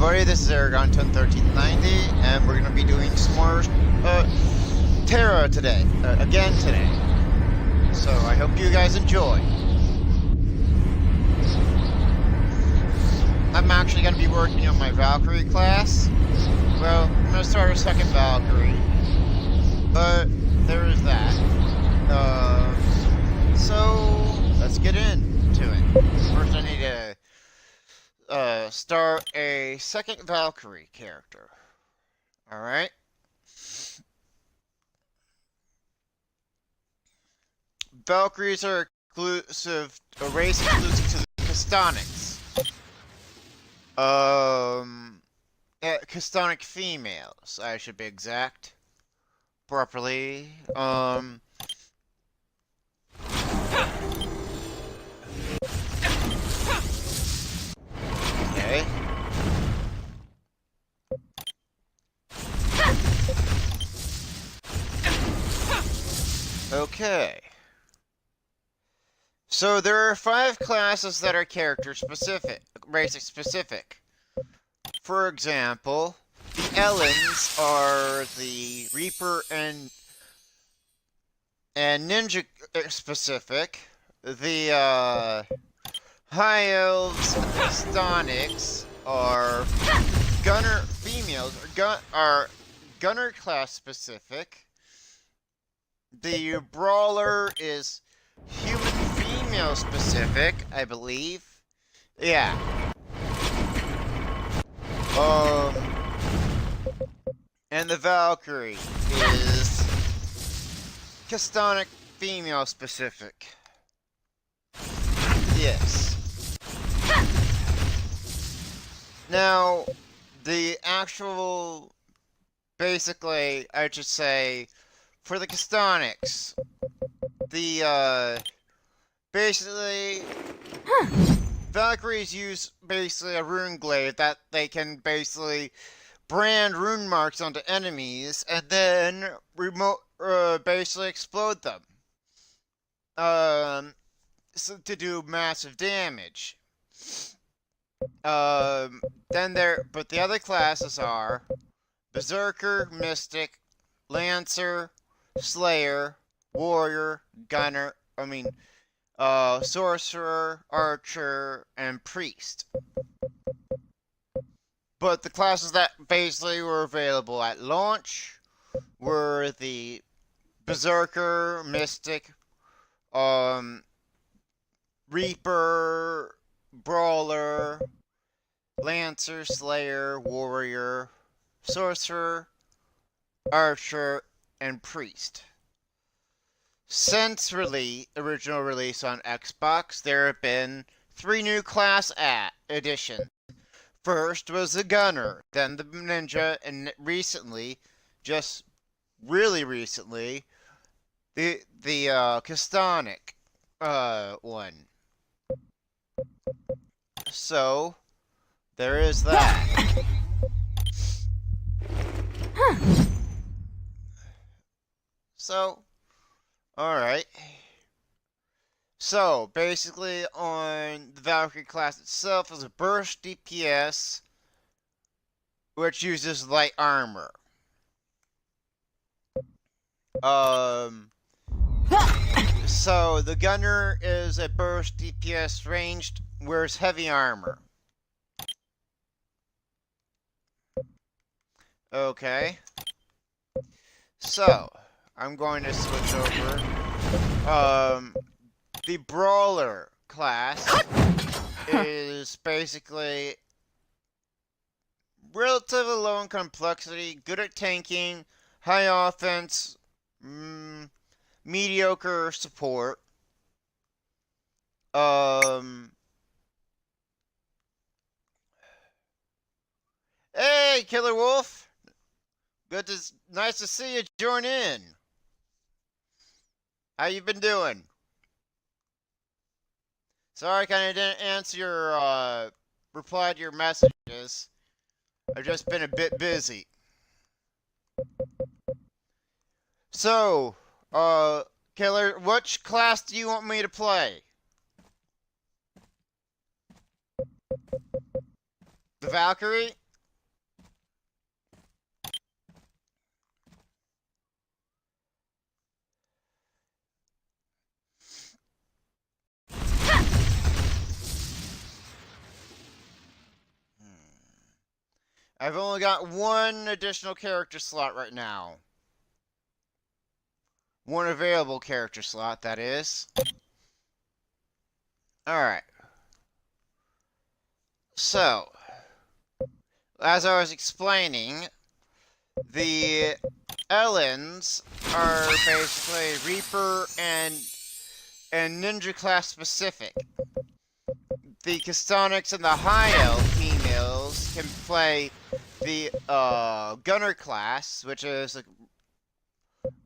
everybody, this is Aragon101390, and we're going to be doing some more Terra today, again today. So I hope you guys enjoy. I'm actually going to be working on my Valkyrie class. Well, I'm going to start a second Valkyrie, but there is that. So let's get into it. First I need to start a second Valkyrie character. Alright. Valkyries are exclusive, a race exclusive to the Castonics. Castonic females, I should be exact. Properly. Okay. Okay. So there are 5 classes that are character specific, race specific. For example, the Ellens are the Reaper and Ninja specific. The High Elves and the Stonics are Gunner females, are Gunner class specific. The Brawler is human female specific, I believe. Yeah. And the Valkyrie is Castonic female specific. Yes. Now, the actual, basically, I should say, for the Castonics, the, basically, Valkyries use basically a rune glaive that they can basically brand rune marks onto enemies and then basically explode them. So to do massive damage. But the other classes are Berserker, Mystic, Lancer, Slayer, Warrior, Gunner, Sorcerer, Archer, and Priest. But the classes that basically were available at launch were the Berserker, Mystic, Reaper, Brawler, Lancer, Slayer, Warrior, Sorcerer, Archer, and Priest. Since original release on Xbox, there have been 3 new class additions. First was the Gunner, then the Ninja, and recently, just really recently, the Castonic one. So, there is that. So, alright. So, basically on the Valkyrie class itself is a burst DPS, which uses light armor. So the Gunner is a burst DPS ranged, wears heavy armor. Okay. So, I'm going to switch over. The Brawler class is basically relatively low in complexity, good at tanking, high offense, mediocre support. Hey, Killer Wolf! Nice to see you join in. How you been doing? Sorry I kinda didn't answer your, reply to your messages. I've just been a bit busy. So, Killer, which class do you want me to play? The Valkyrie? I've only got one additional character slot right now. One available character slot, that is. Alright. So, as I was explaining, the Ellens are basically Reaper and Ninja class specific. The Castonics and the High Elf females can play the Gunner class, which is like,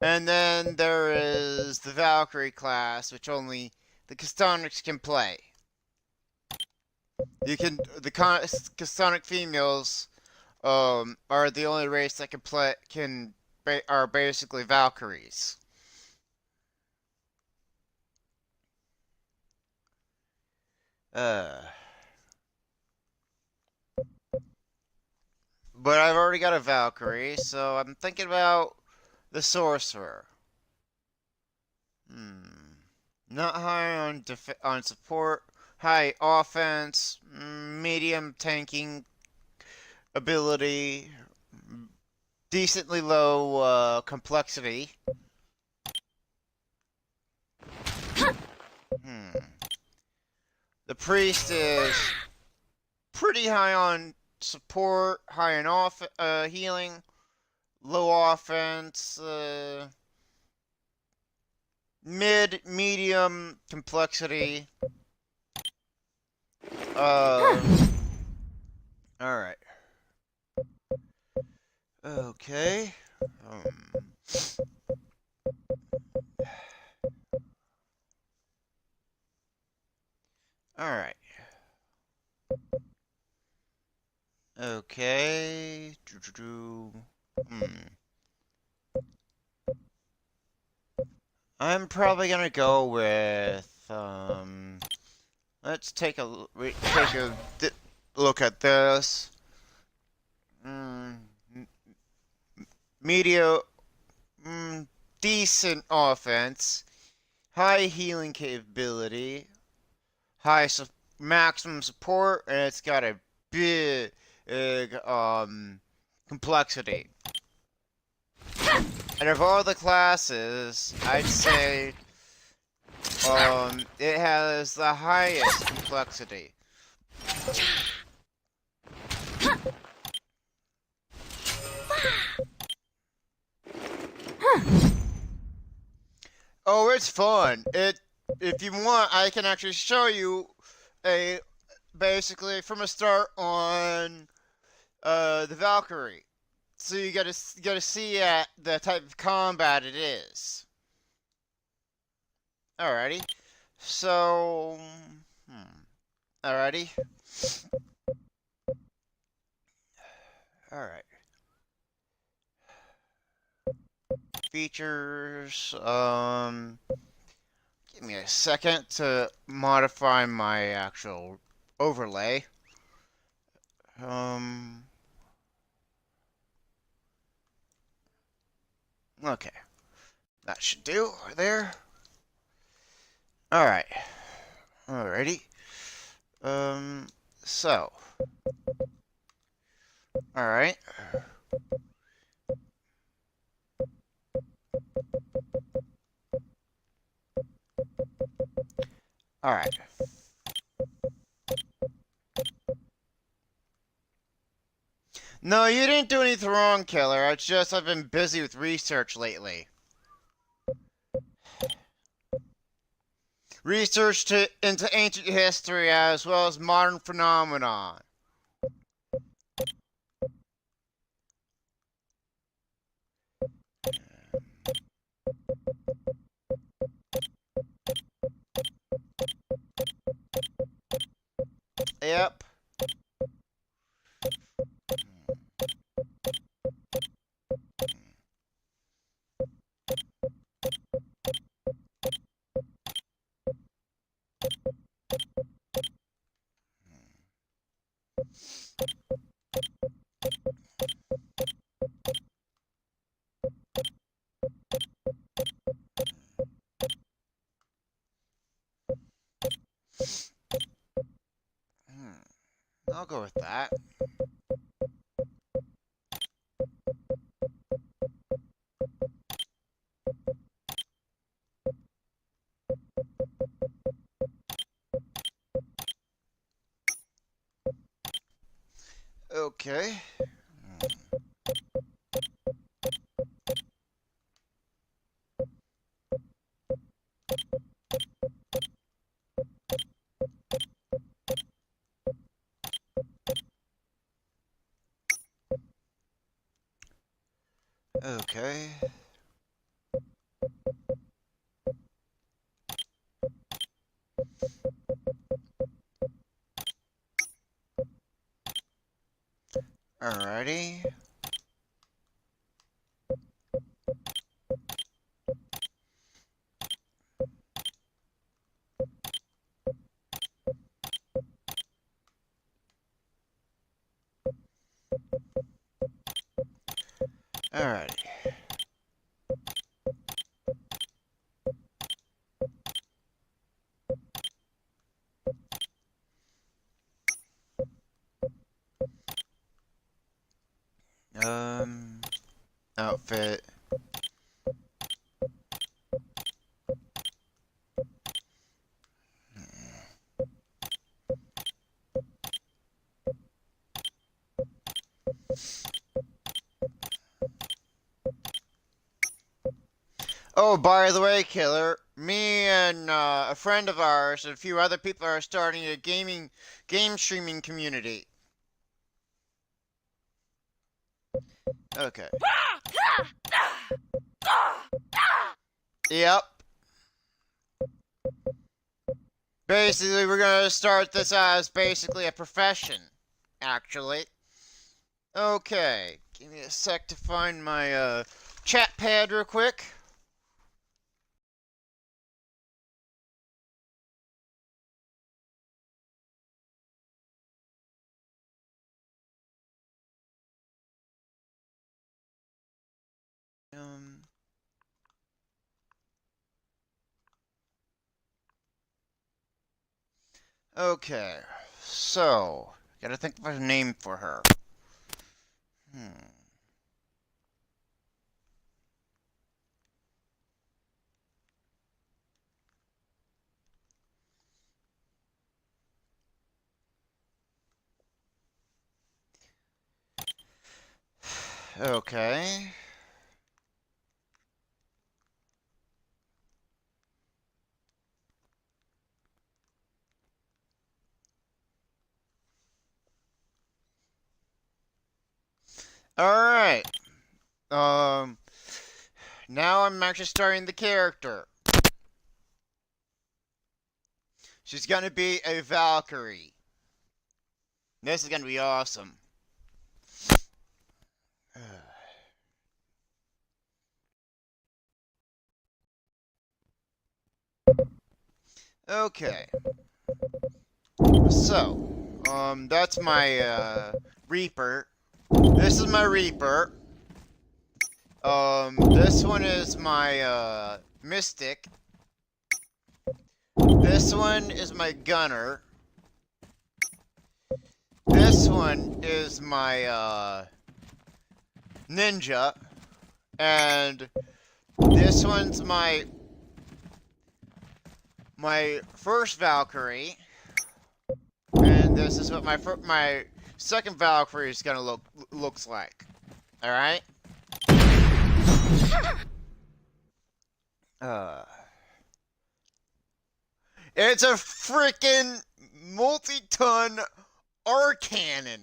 and then there is the Valkyrie class, which only the Castonics can play. The Castonic females are the only race that are basically Valkyries. But I've already got a Valkyrie, so I'm thinking about the Sorcerer. Not high on support, high offense, medium tanking ability, decently low complexity. The Priest is pretty high on support, high on healing, low offense, medium complexity. Alright. Okay. Alright. Okay. I'm probably gonna go with, let's take a look at this. Decent offense, high healing capability, maximum support, and it's got a big, complexity. And of all the classes, I'd say, it has the highest complexity. Oh, it's fun. If you want, I can actually show you basically from a start on the Valkyrie, so you gotta see the type of combat it is. Alrighty, so alrighty, alright. Features. Give me a second to modify my actual overlay. Okay. That should do there. Alright. Alrighty. So. Alright. Alright. No, you didn't do anything wrong, Killer. It's just I've been busy with research lately. Research into ancient history as well as modern phenomenon. Yep. I'll go with that. Okay. Okay. Alrighty. Alrighty. Outfit. Oh, by the way, Killer, me and a friend of ours and a few other people are starting a game streaming community. Okay. Yep. Basically, we're gonna start this as basically a profession, actually. Okay. Give me a sec to find my chat pad real quick. Um, okay, so gotta think of a name for her. Okay. Alright. Now I'm actually starting the character. She's gonna be a Valkyrie. This is gonna be awesome. Okay. So, that's my, Reaper. This is my Reaper. This one is my, Mystic. This one is my Gunner. This one is my, Ninja. And this one's my first Valkyrie. And this is what my second Valkyrie is gonna looks like. All right. It's a freaking multi-ton R-cannon.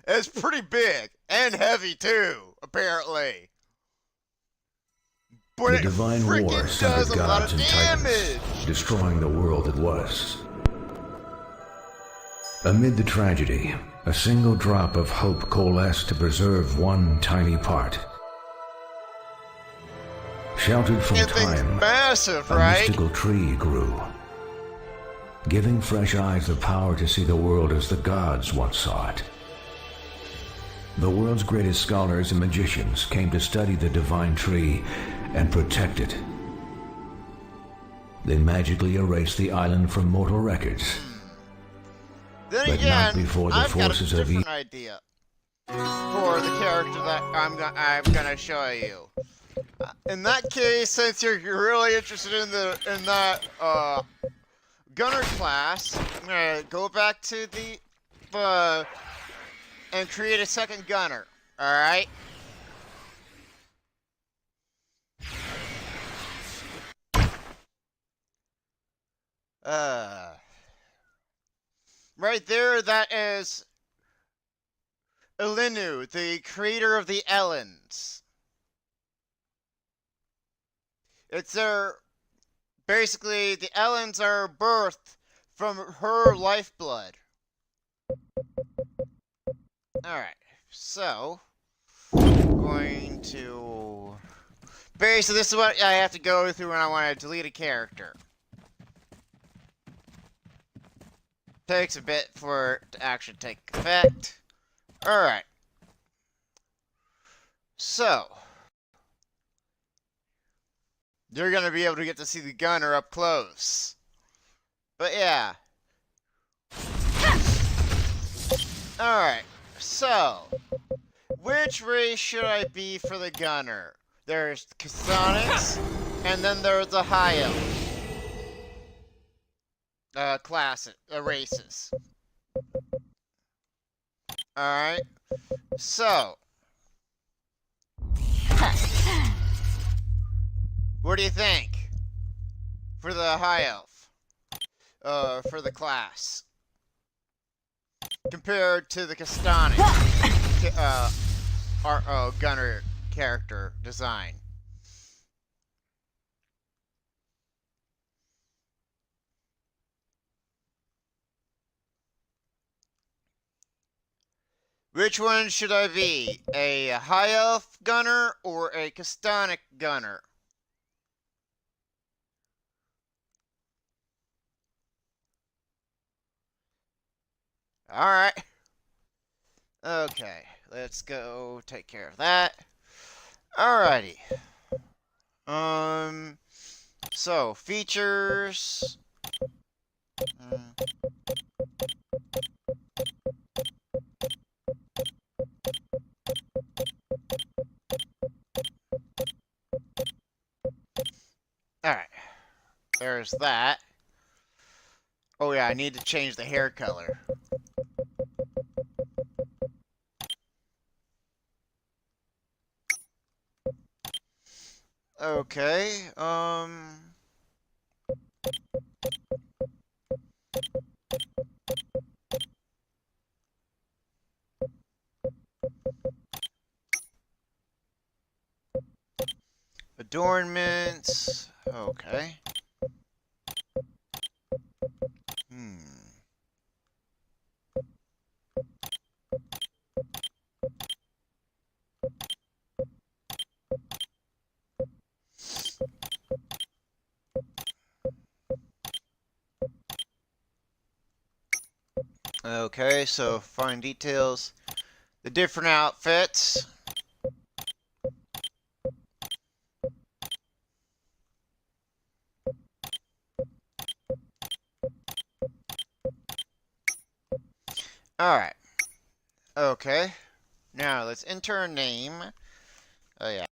It's pretty big and heavy too, apparently. But the divine war centered gods and titans, destroying the world that was. Amid the tragedy, a single drop of hope coalesced to preserve one tiny part. Sheltered from time, massive, a mystical tree grew, giving fresh eyes the power to see the world as the gods once saw it. The world's greatest scholars and magicians came to study the divine tree and protect it. They magically erased the island from mortal records. Then but again, not before the I've forces got a of different idea for the character that I'm gonna show you. In that case, since you're really interested in that Gunner class, I'm gonna go back to the and create a second gunner. Alright? Right there, that is Elenu, the creator of the Ellens. It's their... Basically, the Ellens are birthed from her lifeblood. Alright, so... going to... Basically, this is what I have to go through when I want to delete a character. Takes a bit for it to actually take effect. Alright. So. You're going to be able to get to see the gunner up close. But yeah. Alright. So. Which race should I be for the gunner? There's Chthonics, and then there's the High Elf. Races. Alright. So. What do you think? For the High Elf. For the class. Compared to the Chthonic. Gunner character design. Which one should I be? A High Elf gunner or a Chthonic gunner? Alright. Okay, let's go take care of that. Alrighty. So, features... Alright. There's that. Oh yeah, I need to change the hair color. Okay, adornments. Okay. Okay, so fine details. The different outfits. Alright. Okay. Now, let's enter a name. Oh, yeah.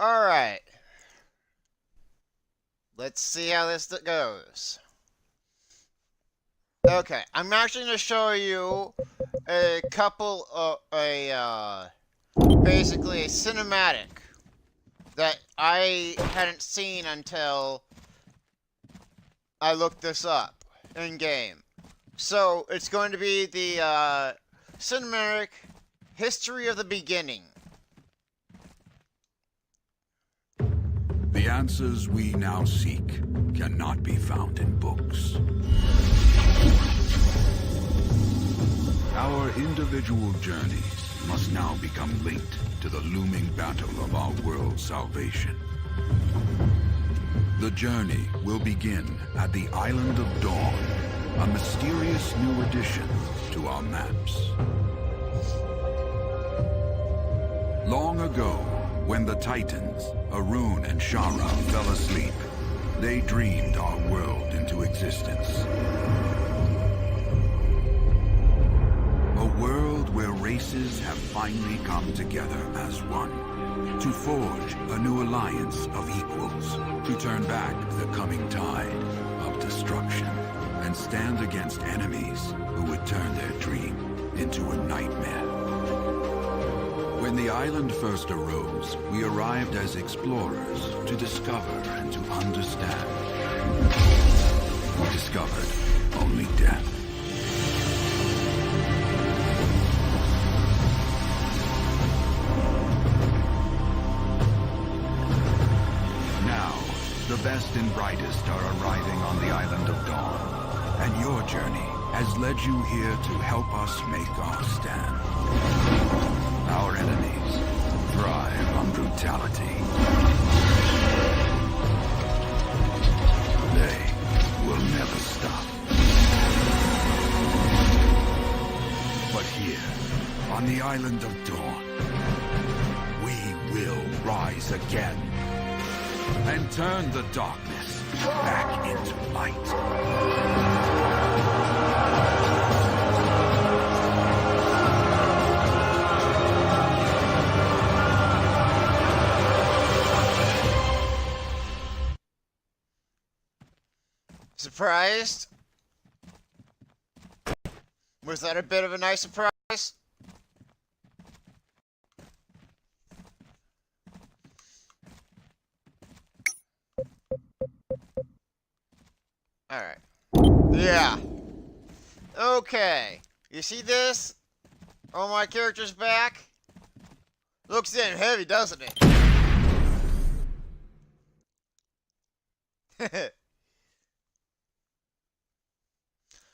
Alright. Let's see how this goes. Okay, I'm actually going to show you a couple of basically a cinematic that I hadn't seen until I looked this up in game. So it's going to be the cinematic history of the beginning. The answers we now seek cannot be found in books. Our individual journeys must now become linked to the looming battle of our world's salvation. The journey will begin at the Island of Dawn, a mysterious new addition to our maps. Long ago, when the Titans, Arun and Shara, fell asleep, they dreamed our world into existence. A world where races have finally come together as one, to forge a new alliance of equals, to turn back the coming tide of destruction, and stand against enemies who would turn their dream into a nightmare. When the island first arose, we arrived as explorers to discover and to understand. We discovered only death. Now, the best and brightest are arriving on the Island of Dawn, and your journey has led you here to help us make our stand. Our enemies thrive on brutality. They will never stop. But here, on the Island of Dawn, we will rise again and turn the darkness back into light. Surprised? Was that a bit of a nice surprise? Alright. Yeah. Okay. You see this? Oh, my character's back? Looks damn heavy, doesn't it?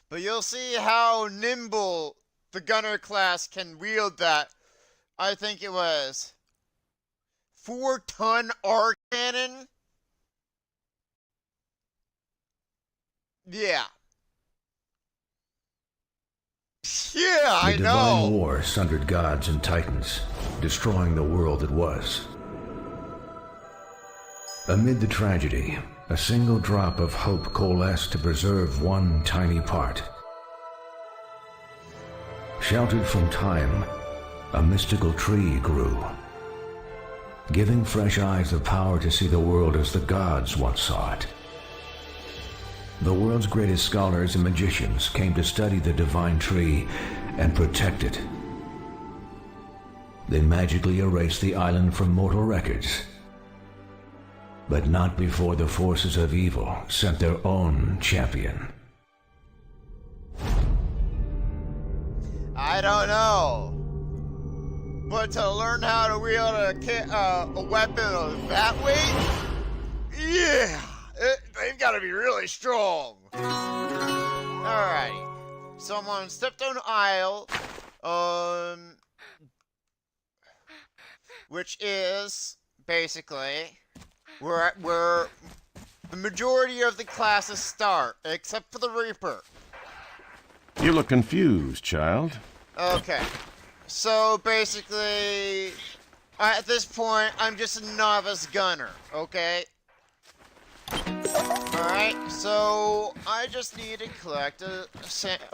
But you'll see how nimble the gunner class can wield that. I think it was 4-ton arc cannon. Yeah. Yeah, I know. The divine war sundered gods and titans, destroying the world that was. Amid the tragedy, a single drop of hope coalesced to preserve one tiny part. Sheltered from time, a mystical tree grew, giving fresh eyes the power to see the world as the gods once saw it. The world's greatest scholars and magicians came to study the divine tree and protect it. They magically erased the island from mortal records. But not before the forces of evil sent their own champion. I don't know. But to learn how to wield a weapon of that weight? Yeah! They've got to be really strong. Alrighty. Someone stepped on an aisle. Which is basically where the majority of the classes start, except for the Reaper. You look confused, child. Okay. So basically, at this point, I'm just a novice gunner, okay? Alright, so I just need to collect a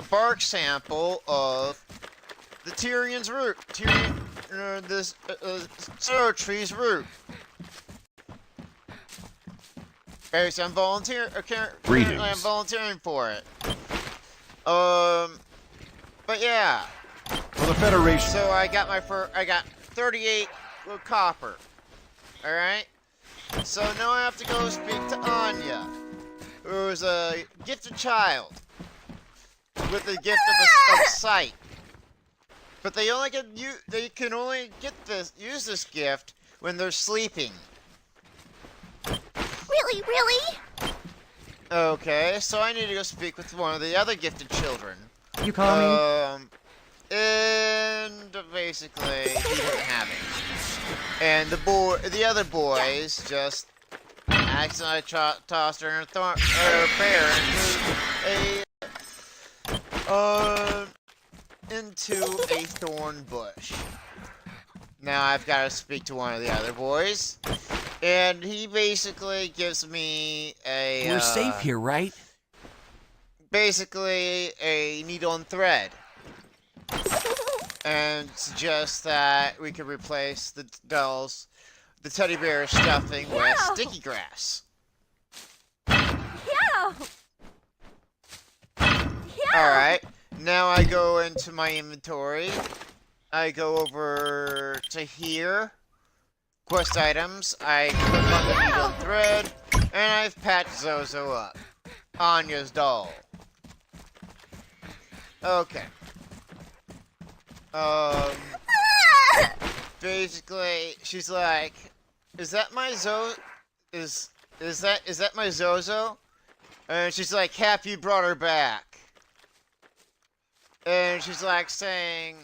bark sample of the Tyrion's root. This Zero Tree's root. Basically, I'm Greetings. volunteering for it. But yeah. For the Federation. So I got I got 38 copper. Alright? So now I have to go speak to Anya, who's a gifted child with the gift of sight. But they can only use this gift when they're sleeping. Really? Okay, so I need to go speak with one of the other gifted children. You call me? And basically, he doesn't have it. And the other boys just accidentally tossed her in a bear into a thorn bush. Now I've got to speak to one of the other boys, and he basically gives me a. We're safe here, right? Basically, a needle and thread, and suggests that we could replace the teddy bear stuffing with sticky grass. Yeah. Alright, now I go into my inventory. I go over to here. Quest items. I click on the needle and thread. And I've patched Zozo up. Anya's doll. Okay. Basically, she's like, is that my is that my Zozo? And she's like, happy you brought her back. And she's like saying,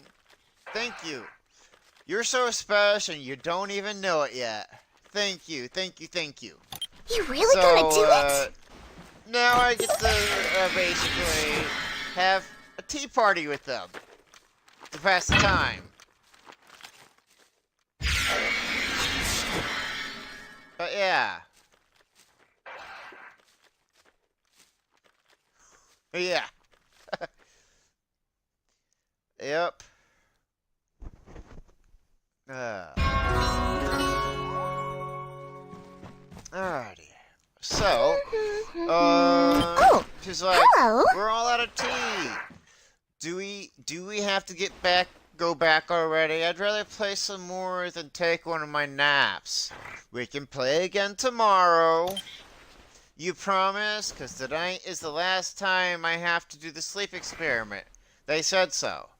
thank you. You're so special and you don't even know it yet. Thank you, thank you, thank you. You really gonna do it? Now I get to basically have a tea party with them to pass the time. But yeah. Yeah. Yep. Alrighty. So, she's like, hello. we're all out of tea. Do we have to go back already? I'd rather play some more than take one of my naps. We can play again tomorrow. You promise? 'Cause tonight is the last time I have to do the sleep experiment. They said so.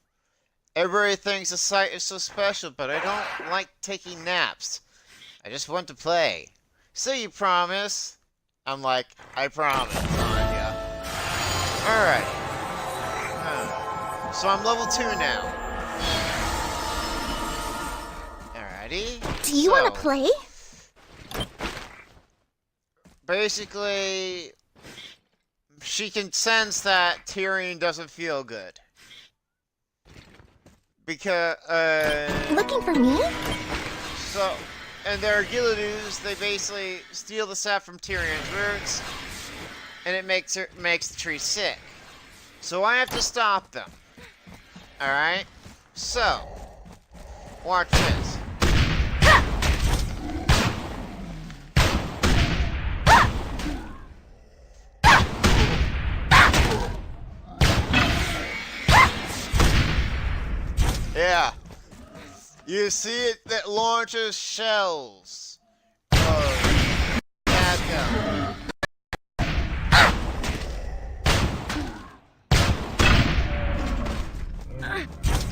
Everybody thinks the site is so special, but I don't like taking naps. I just want to play. So you promise? I'm like, I promise, Anya. Alright. So I'm level 2 now. Alrighty. Do you want to play? Basically, she can sense that Tyrion doesn't feel good. Because, Looking for me? So, and their Gilladus, they basically steal the sap from Tyrion's roots, and it makes the tree sick. So I have to stop them. Alright? So, watch this. Yeah. You see it that launches shells. Oh, bad guy.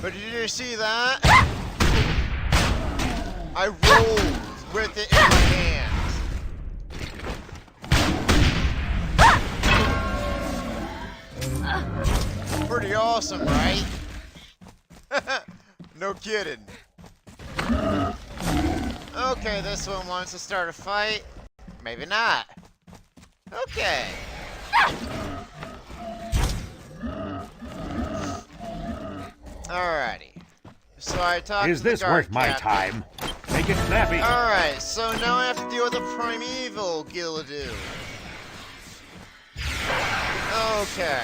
But did you see that? I rolled with it in my hands. Pretty awesome, right? No kidding. Okay, this one wants to start a fight. Maybe not. Okay. Alrighty. So I talked Is to the this guard worth my captain. time? Make it snappy. Alright, so now I have to deal with the primeval Gilladoo. Okay.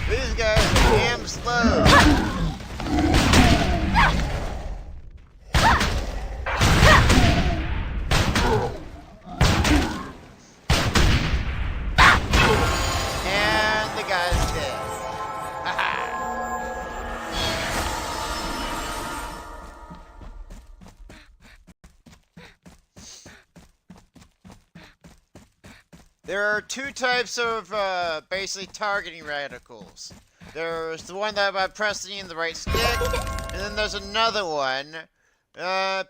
These guys are damn slow. And There are two types of basically targeting radicals. There's the one that by pressing the right stick, and then there's another one.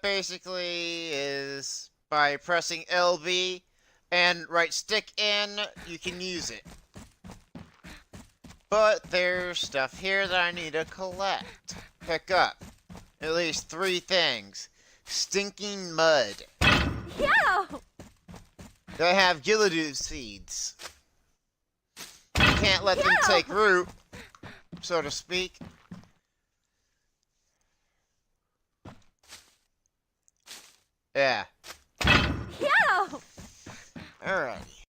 Basically is by pressing LB and right stick in, you can use it. But there's stuff here that I need to collect. Pick up. At least 3 things. Stinking mud. Yeah! They have gillidu seeds. You can't let them take root, so to speak. Yeah. Yeah! Alrighty.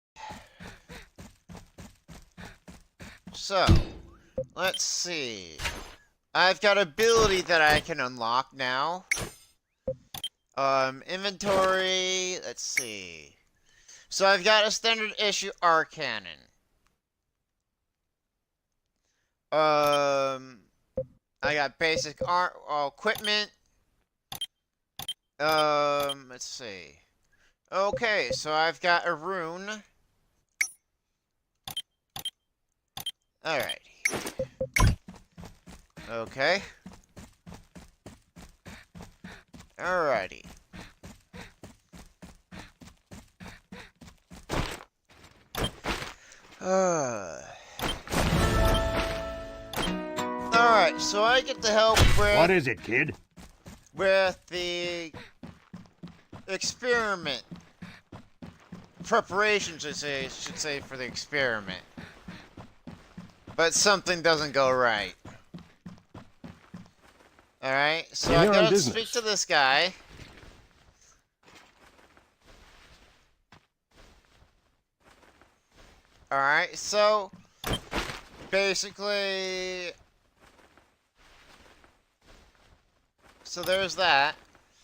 So, let's see. I've got ability that I can unlock now. Inventory, let's see. So I've got a standard issue R cannon. I got basic equipment. Let's see. Okay, so I've got a rune. Alrighty. Okay. Alrighty. Alright, so I get to help with... What is it, kid? With the experiment. Preparations, I should say, for the experiment. But something doesn't go right. Alright, so I gotta speak to this guy. Alright, so basically, so there's that.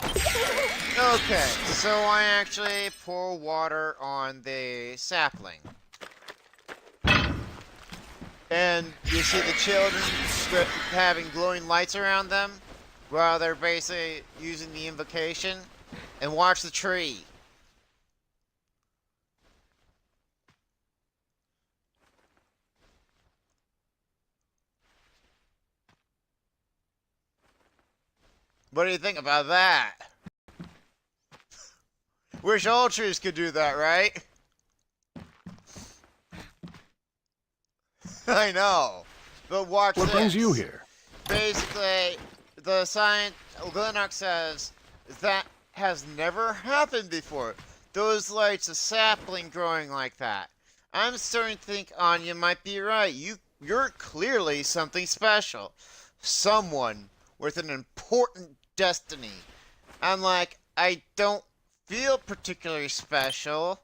Okay, so I actually pour water on the sapling. And you see the children having glowing lights around them while they're basically using the invocation. And watch the tree. What do you think about that? Wish all trees could do that, right? I know. But watch this. What brings you here? Basically, the science Linux says that has never happened before. Those lights, a sapling growing like that. I'm starting to think Anya might be right. You're clearly something special. Someone with an important destiny. I'm like, I don't feel particularly special.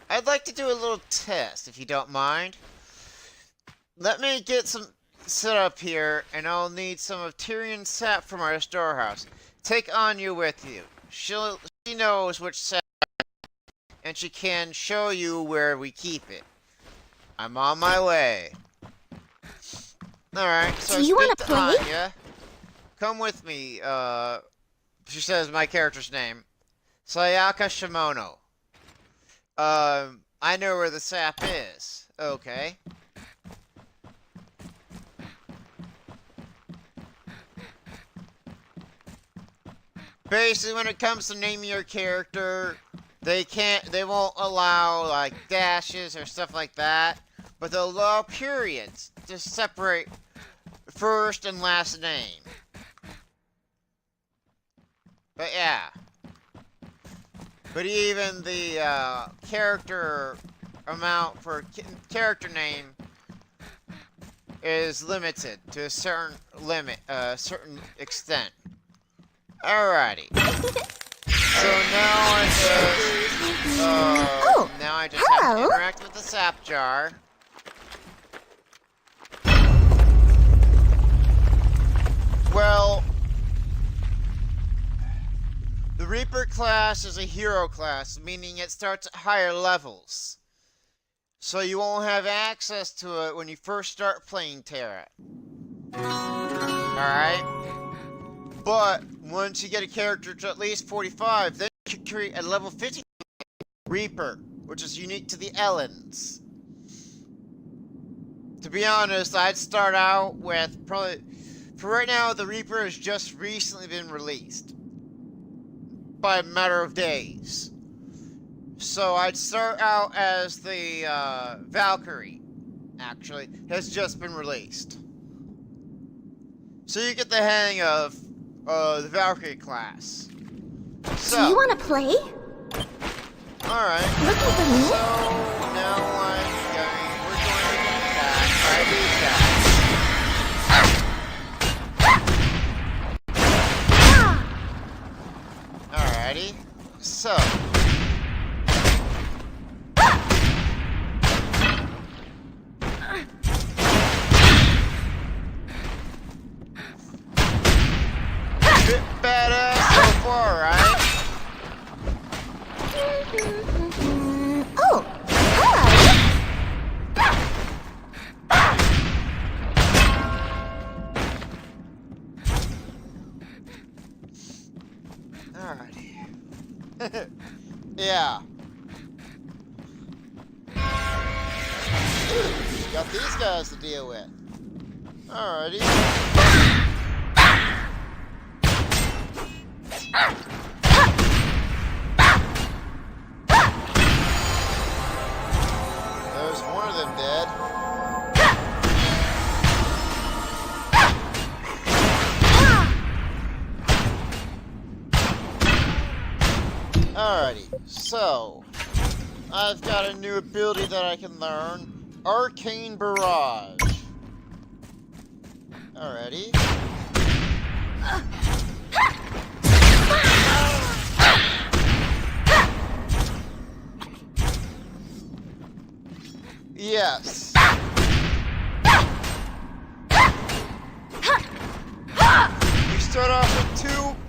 I'd like to do a little test, if you don't mind. Let me get some set up here, and I'll need some of Tyrion's sap from our storehouse. Take Anya with you. She knows which sap, and she can show you where we keep it. I'm on my way. Alright, so Do you speak wanna to play? Anya. Come with me, she says my character's name. Sayaka Shimono. I know where the sap is. Okay. Basically, when it comes to naming your character, they won't allow, like, dashes or stuff like that, but they'll allow periods to separate first and last name. But yeah. But even the character amount for character name is limited to a certain limit, certain extent. Alrighty. So now I just have to interact with the sap jar. Well, the Reaper class is a hero class, meaning it starts at higher levels. So you won't have access to it when you first start playing Tera. Alright? But once you get a character to at least 45, then you can create a level 50 Reaper which is unique to the Ellens. To be honest, I'd start out with probably... For right now, the Reaper has just recently been released. By a matter of days. So I'd start out as the Valkyrie, actually. Has just been released. So you get the hang of the Valkyrie class. So, Do you want to play? alright. Looking for me? So now we're going to get attacked by these guys. Alrighty. So bit badass so far, right? Oh, hello. Alrighty. Yeah. Got these guys to deal with. Alrighty. There's one of them dead. Alrighty, so I've got a new ability that I can learn. Arcane Barrage. Alrighty. Yes. You start off with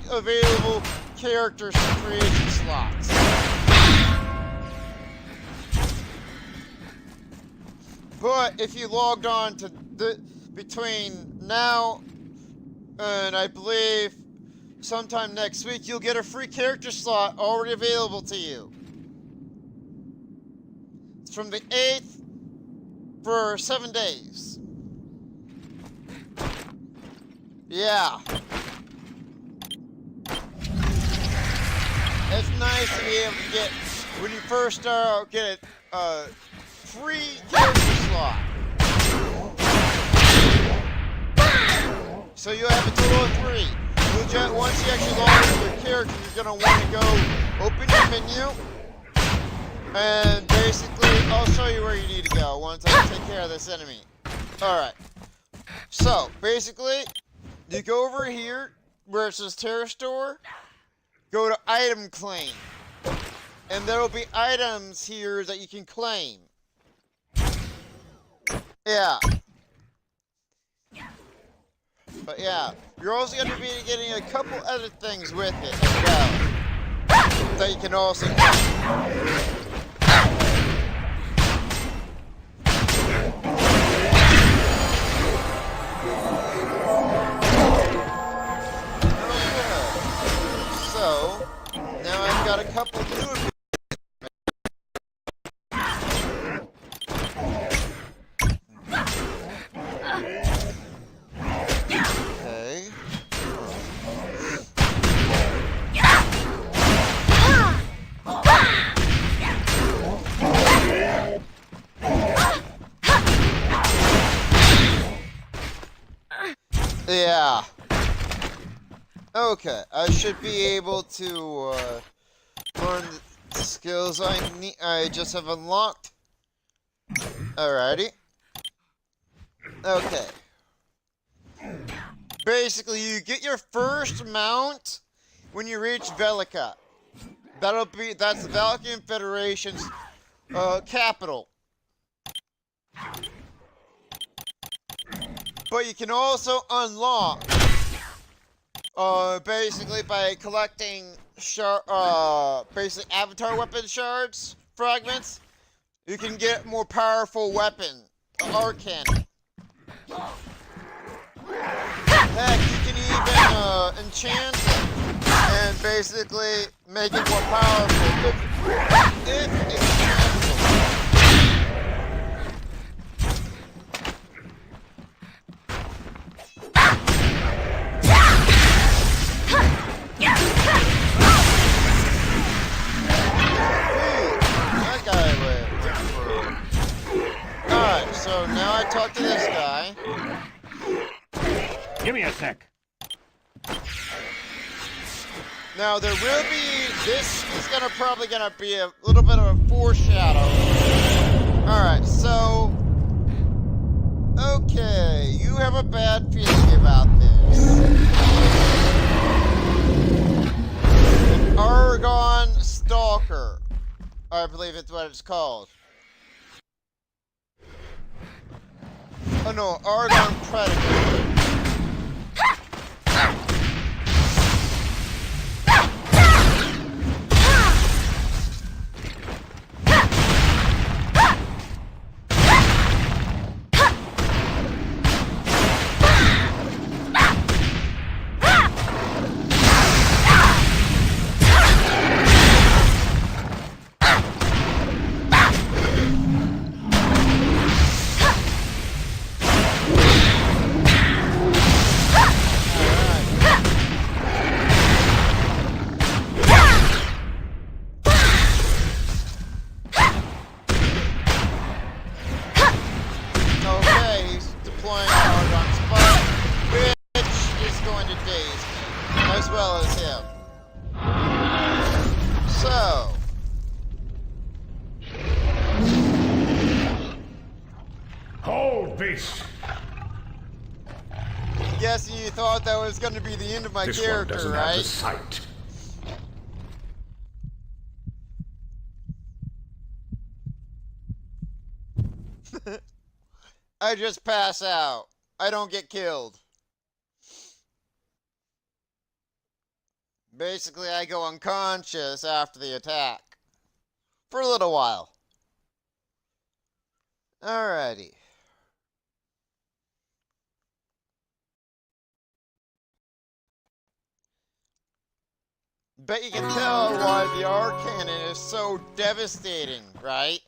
2 available character creation slots. But if you logged on to between now and I believe sometime next week, you'll get a free character slot already available to you. It's from the 8th for 7 days. Yeah. It's nice to be able to get, when you first start out, get a free character slot. So you'll have a total of 3. Once you actually log into your character, you're going to want to go open your menu. And basically, I'll show you where you need to go once I take care of this enemy. Alright. So, basically, you go over here where it says Terra Store. Go to Item Claim. And there will be items here that you can claim. Yeah. But yeah, you're also going to be getting a couple other things with it as well. That you can also claim. So, now I've got a couple new okay. Yeah. Okay, I should be able to learn the skills I just have unlocked. Alrighty. Okay. Basically, you get your first mount when you reach Velika. That's the Valkyrie Federation's capital. But you can also unlock basically by collecting basic avatar weapon shards, fragments, you can get more powerful weapon, arcane. Heck, you can even enchant it and basically make it more powerful if enchant So now I talk to this guy. Give me a sec. Now there will be, this is probably gonna be a little bit of a foreshadow. Alright, so, okay, you have a bad feeling about this. An Argon Stalker, I believe it's what it's called. Oh no, Argon Predator. As well as him. So. Hold, beast! Guessing you thought that was going to be the end of my This character, one doesn't right? have the sight. I just pass out. I don't get killed. Basically, I go unconscious after the attack. For a little while. Alrighty. Bet you can tell why the Arcannon is so devastating, right?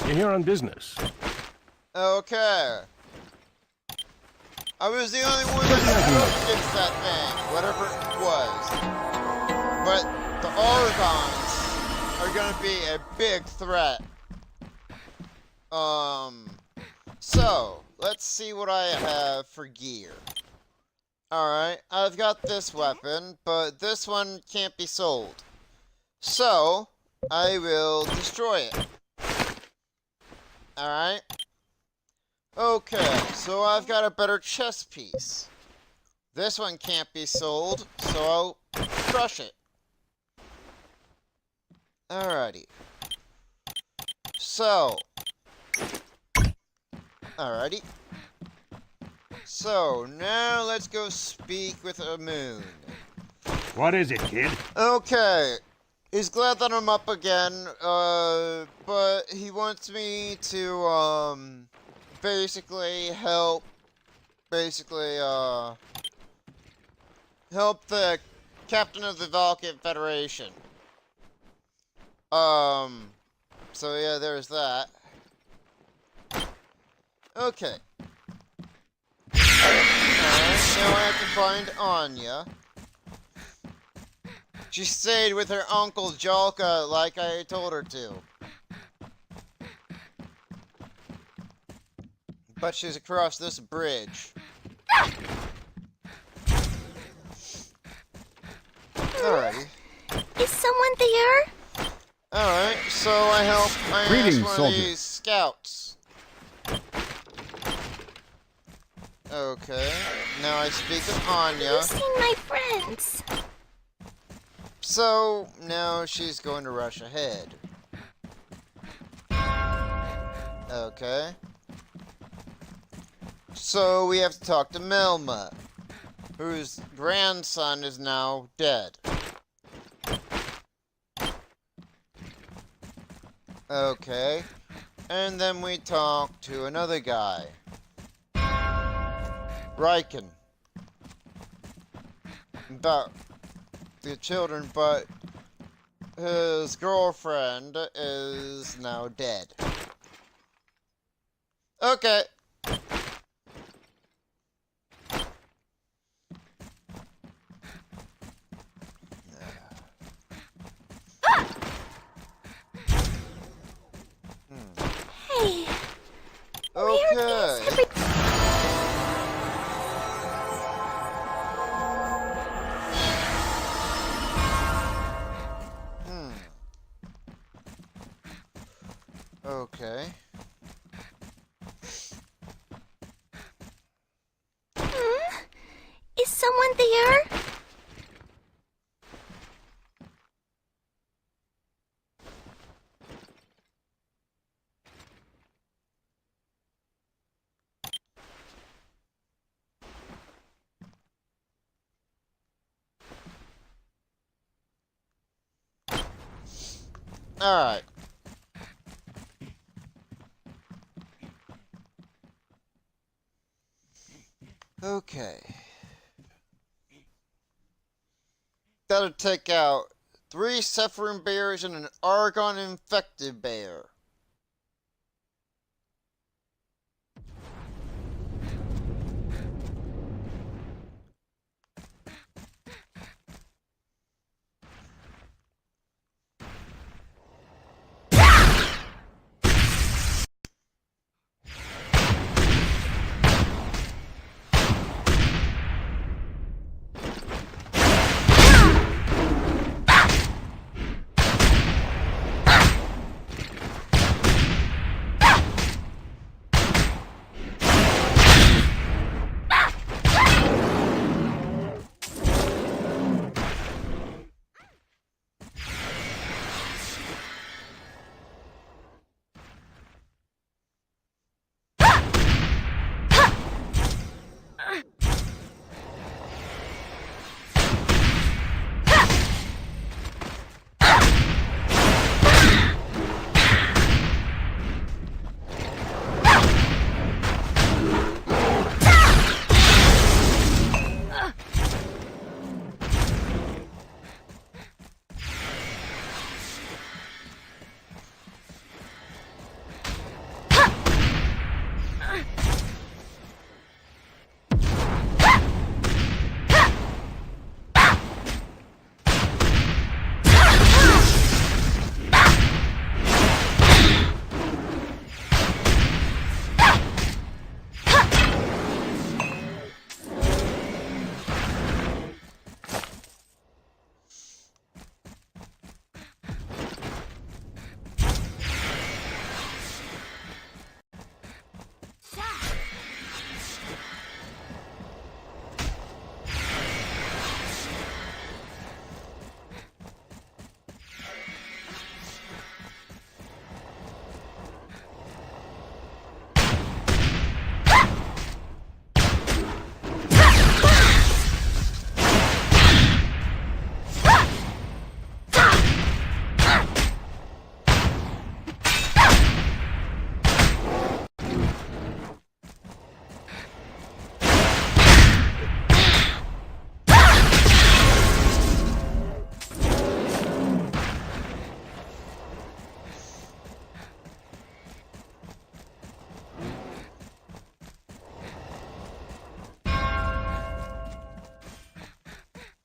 You're here on business. Okay. I was the only one that spoke against that thing, whatever it was. But the Argons are gonna be a big threat. So, let's see what I have for gear. Alright, I've got this weapon, but this one can't be sold. So, I will destroy it. Alright? Okay, so I've got a better chest piece. This one can't be sold, so I'll crush it. Alrighty. So. Alrighty. So, now let's go speak with a moon. What is it, kid? Okay. He's glad that I'm up again, but he wants me to, basically help the captain of the Valkyrie Federation. So yeah, there's that. Okay. Alright, now I have to find Anya. She stayed with her uncle Jalka like I told her to. But she's across this bridge. Alrighty. Is someone there? Alright, so I asked Greetings, one soldier. of these scouts. Okay, now I speak with Anya. You've seen my friends. So, now she's going to rush ahead. Okay. So, we have to talk to Melma, whose grandson is now dead. Okay. And then we talk to another guy. Riken. About the children, but his girlfriend is now dead. Okay. Okay. Is someone there? Alright. Okay. Gotta take out 3 suffering bears and an Argon infected bear.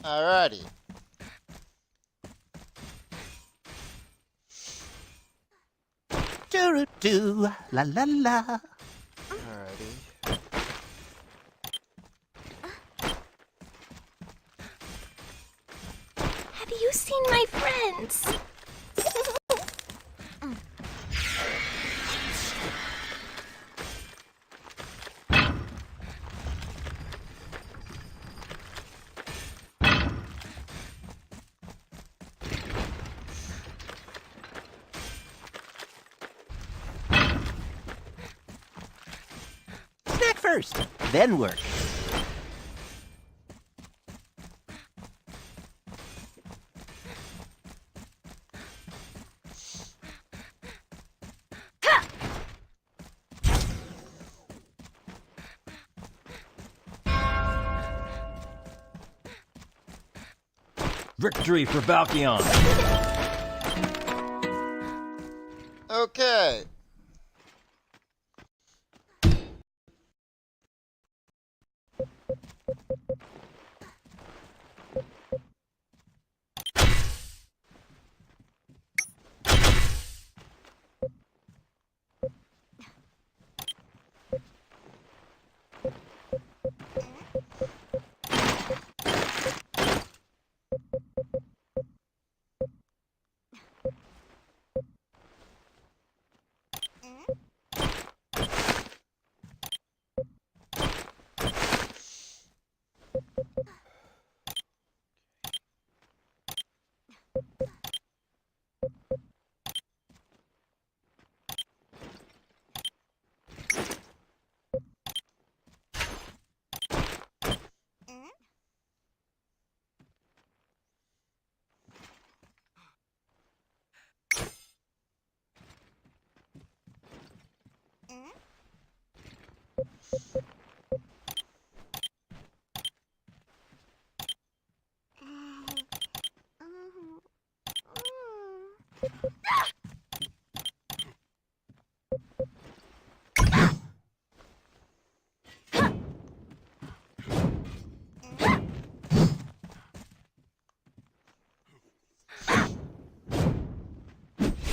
Alrighty. Do la la la. Alrighty. Have you seen my friends? Snack first, then work. Victory for Valkyrie. Okay.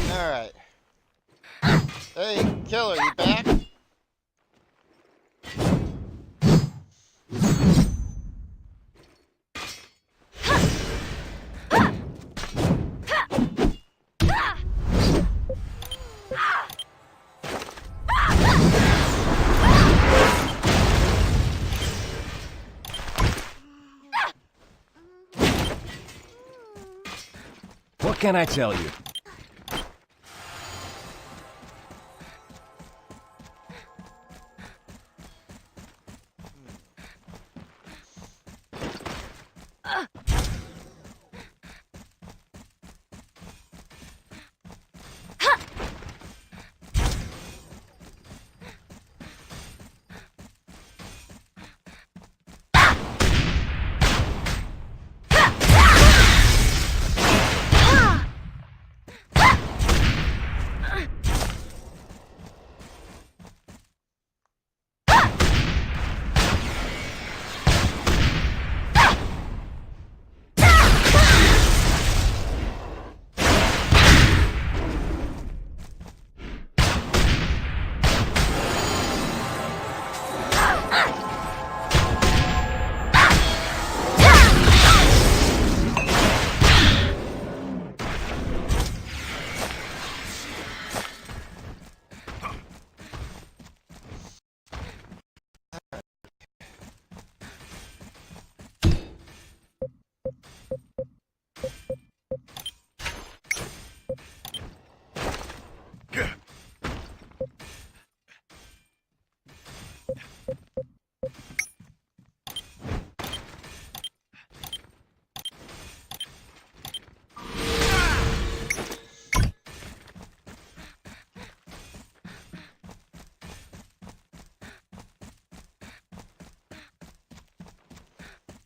Alright. Hey, killer, you back? What can I tell you?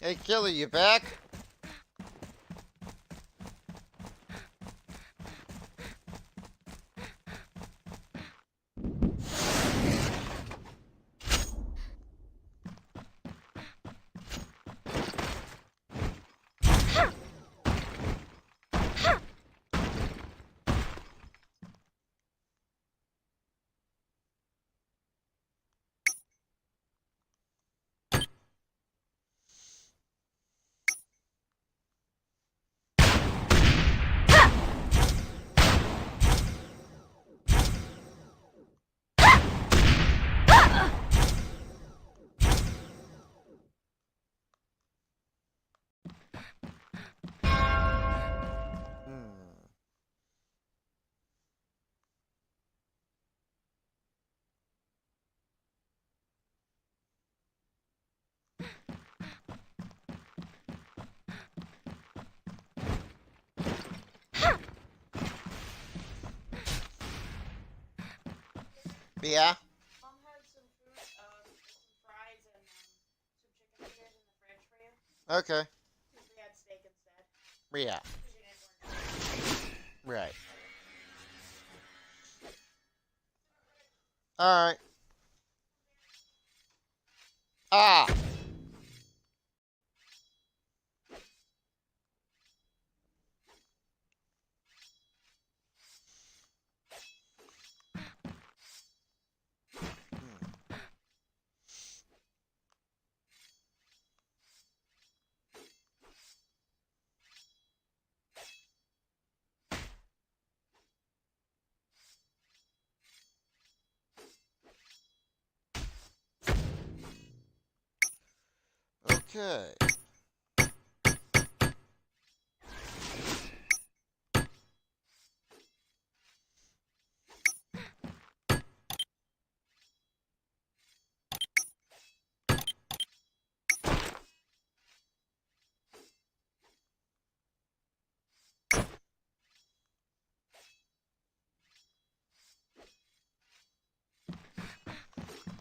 Hey, killer, you back? Yeah? Mom had some food, some fries and some chicken fingers in the fridge for you. Okay. Because we had steak instead. Yeah. Because you didn't work. Right. Alright. Ah! Okay.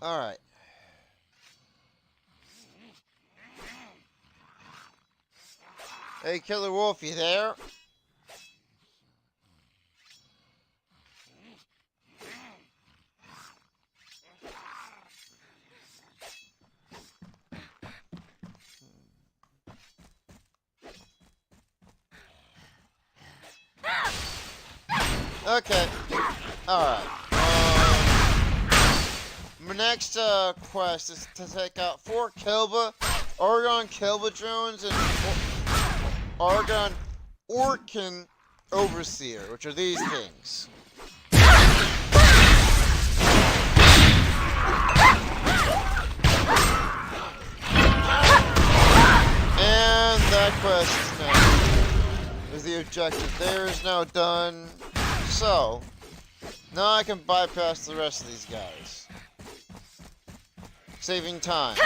Alright. Hey, Killer Wolf, you there? Okay. Alright. My next quest is to take out 4 Kilba, Argon Kilba drones, and Argon Orkin Overseer, which are these things. And that quest is the objective there is now done. So, now I can bypass the rest of these guys. Saving time.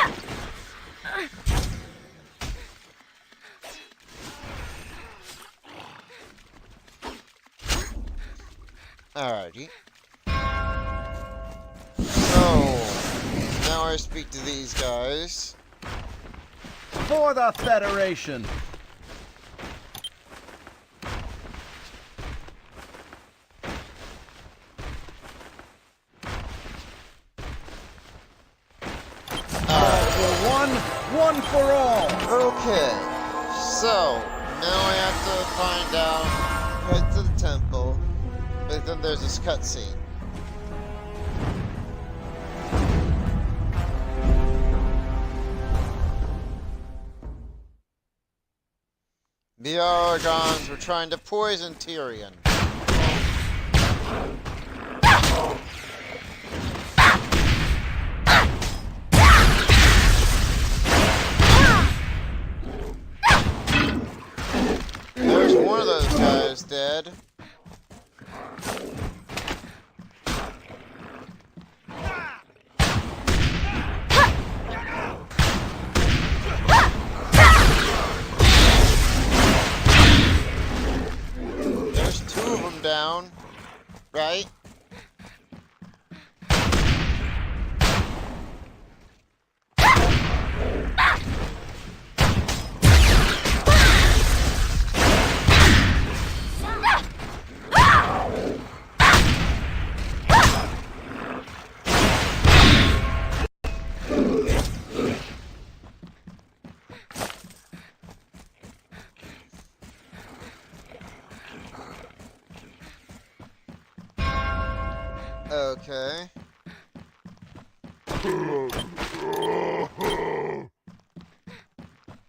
Alrighty. So, now I speak to these guys. For the Federation! One for all! Okay, so now I have to find out, head to the temple, but then there's this cutscene. The Argons were trying to poison Tyrion. There's one of those guys dead. There's 2 of them down, right? Okay.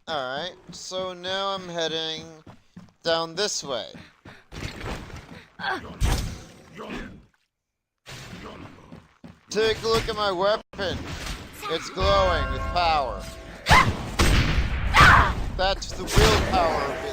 Alright, so now I'm heading down this way. Take a look at my weapon. It's glowing with power. That's the willpower of it.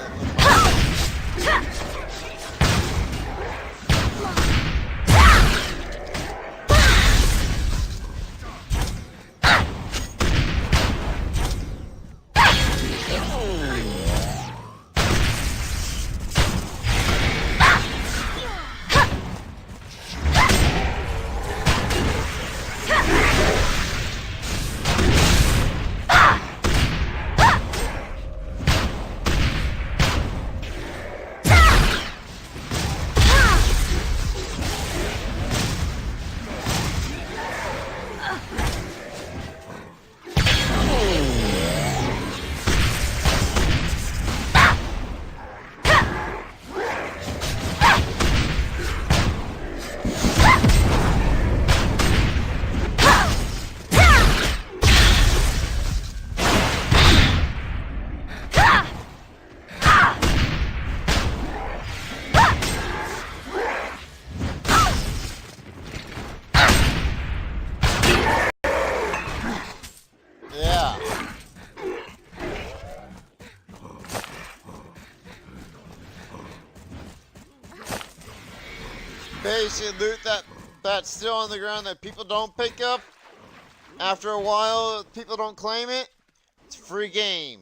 Basically loot that's still on the ground that people don't pick up. After a while, people don't claim it. It's free game.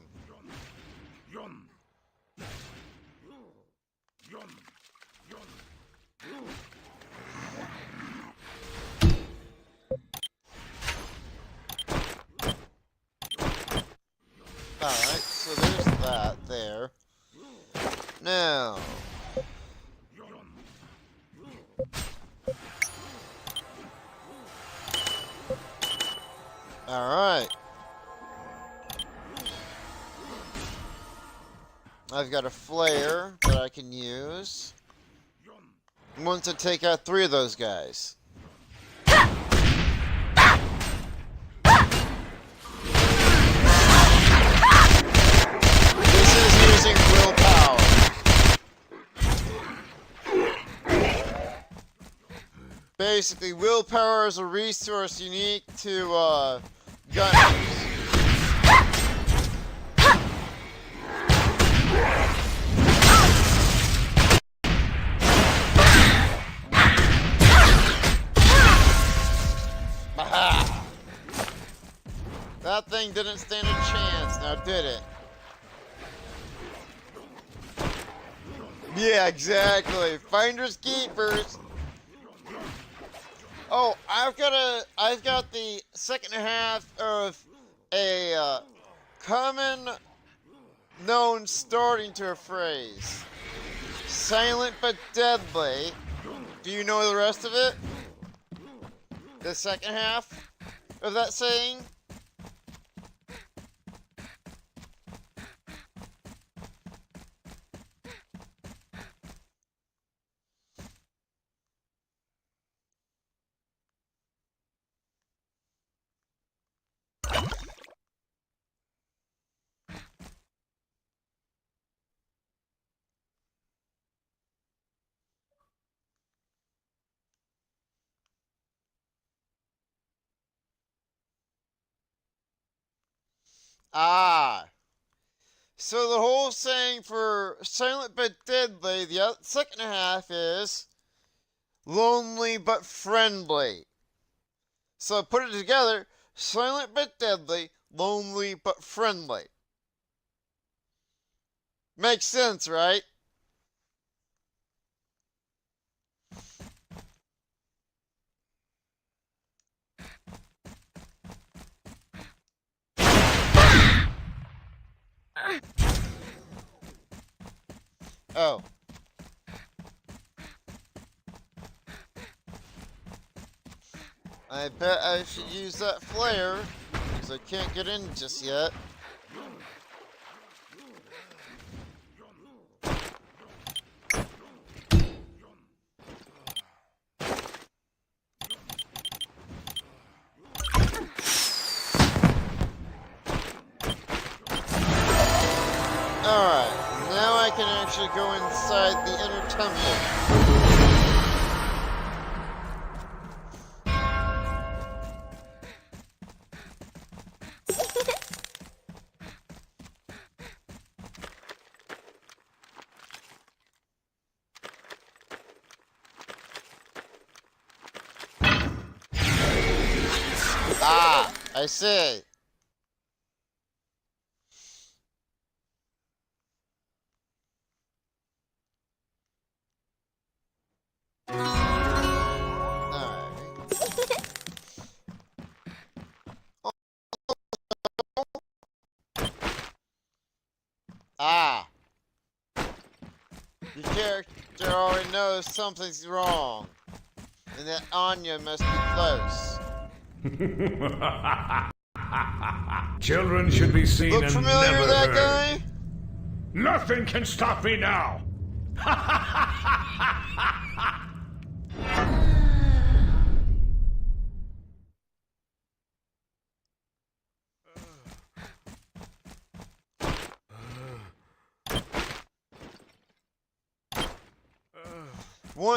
that there. Now. Alright. I've got a flare that I can use. Once I take out 3 of those guys. This is using willpower. Basically, willpower is a resource unique to gunners. That thing didn't stand a chance, now did it? Yeah, exactly. Finders keepers. Oh, I've got the second half of a common known starting to a phrase. Silent but deadly. Do you know the rest of it? The second half of that saying? Ah. So the whole saying for silent but deadly, the second half is lonely but friendly. So put it together, silent but deadly, lonely but friendly. Makes sense, right? Oh. I bet I should use that flare, because I can't get in just yet. Alright, now I can actually go inside the inner temple. Ah, I see. Ah. Your character already knows something's wrong. And that Anya must be close. Children should be seen Look and familiar never with that heard. guy? Nothing can stop me now.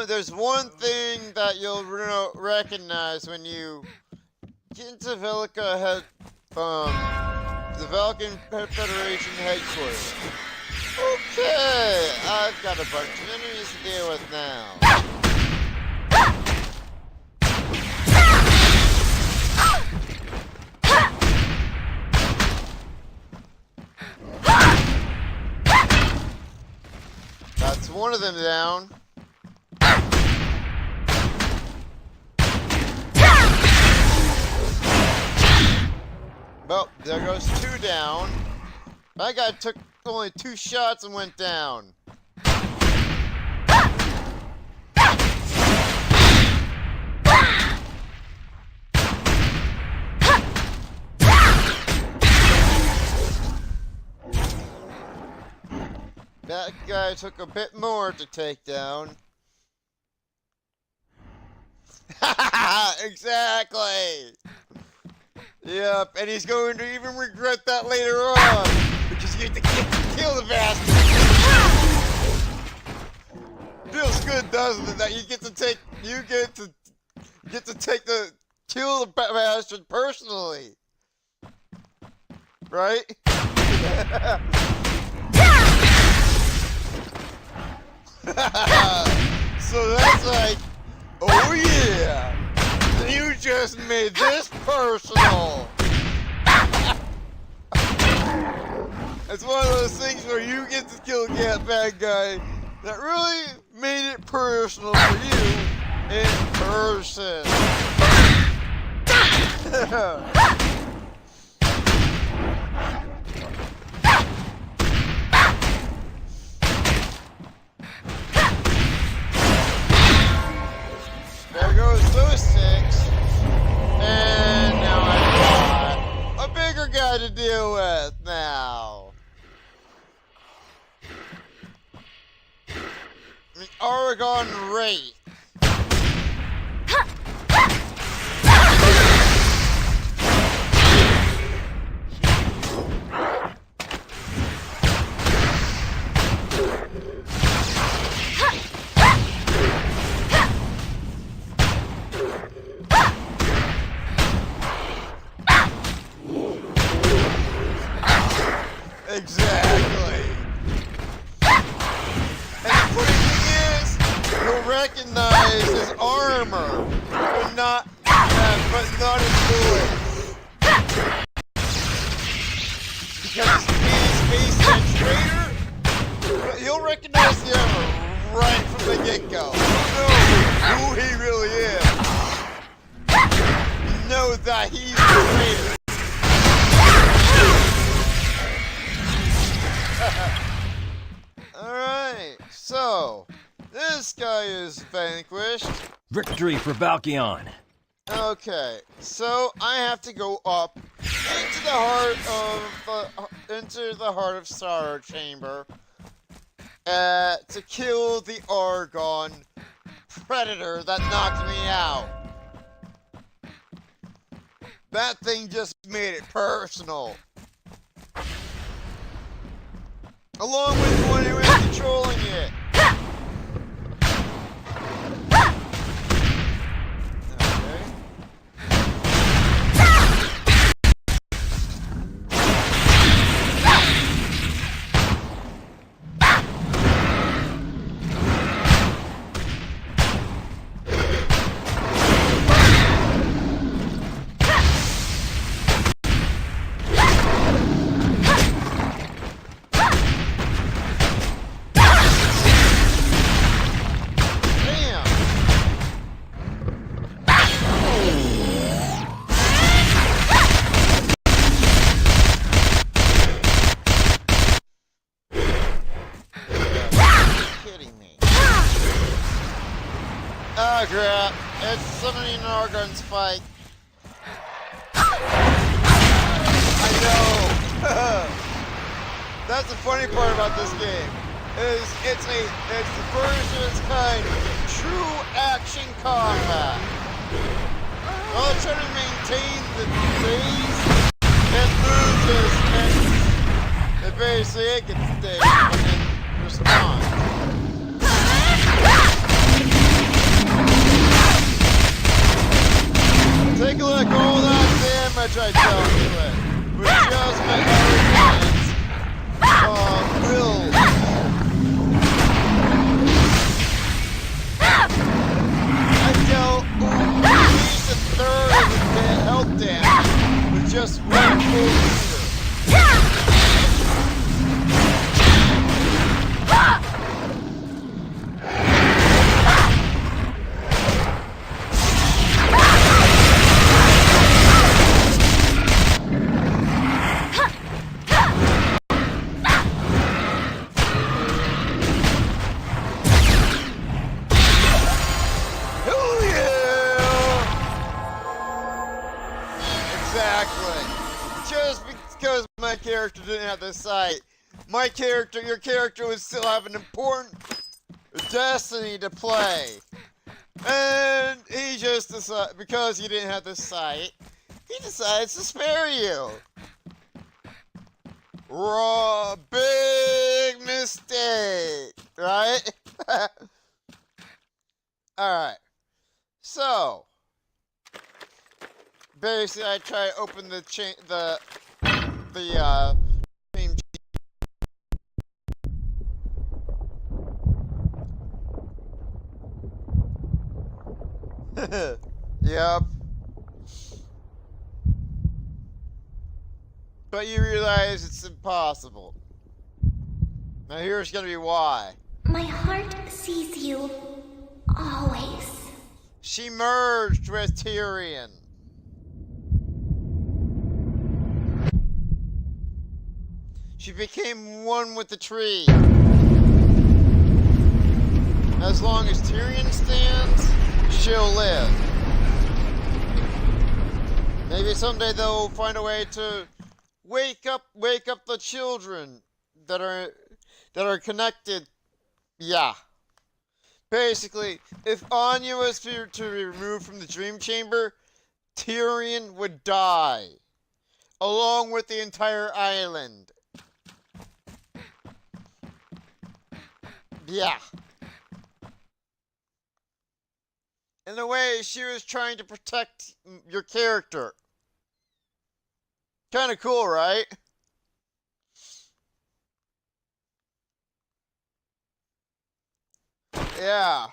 There's one thing that you'll recognize when you get into the Valkyrie Federation headquarters. Okay, I've got a bunch of enemies to deal with now. That's one of them down. Well, there goes 2 down. That guy took only 2 shots and went down. That guy took a bit more to take down. Exactly! Yep, and he's going to even regret that later on, because you get to kill the bastard. Feels good, doesn't it? That you get to take kill the bastard personally, right? So that's like, oh yeah, you just made this personal. It's one of those things where you get to kill a bad guy that really made it personal for you in person. There goes those 6. And now I've got a bigger guy to deal with now. The Oregon Wraith. Exactly. And the funny thing is, you'll recognize his armor, but not his voice. Because he's a traitor, but you'll recognize the armor right from the get-go. You know who he really is. You know that he's a traitor. Alright, so this guy is vanquished. Victory for Valkyrie. Okay, so I have to go up into the heart of Sorrow Chamber to kill the Argon predator that knocked me out. That thing just made it personal. Along with the one who is controlling it. Oh crap, it's summoning an Argon spike. I know! That's the funny part about this game. It's the first of its kind true action combat. While it's trying to maintain the phase, it loses and basically it gets staged and then responds. Take a look, all that damage I dealt to it was just my arrogance will. I dealt at least a third of the health damage with just one full meter. have the sight, your character would still have an important destiny to play. And he just decided, because you didn't have the sight, he decides to spare you. Raw, big mistake, right? Alright. So, basically I try to open the chain, chain. Yep. But you realize it's impossible. Now here's gonna be why. My heart sees you. Always. She merged with Tyrion. She became one with the tree. As long as Tyrion stands, she'll live. Maybe someday they'll find a way to wake up the children that are connected. Yeah. Basically, if Anya was to be removed from the dream chamber, Tyrion would die, along with the entire island. Yeah. In a way, she was trying to protect your character. Kinda cool, right? Yeah.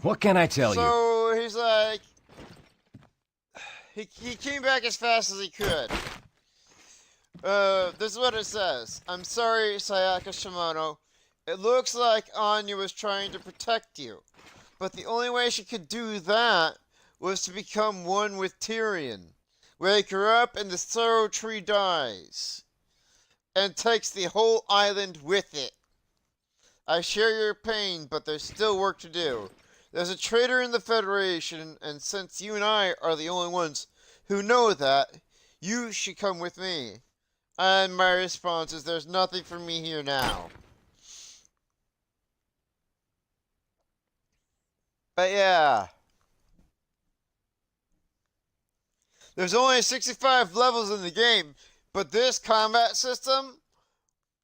What can I tell you? So he's like, he came back as fast as he could. This is what it says. I'm sorry, Sayaka Shimano. It looks like Anya was trying to protect you, but the only way she could do that was to become one with Tyrion. Wake her up and the sorrow tree dies, and takes the whole island with it. I share your pain, but there's still work to do. There's a traitor in the Federation, and since you and I are the only ones who know that, you should come with me. And my response is, there's nothing for me here now. But yeah. There's only 65 levels in the game, but this combat system,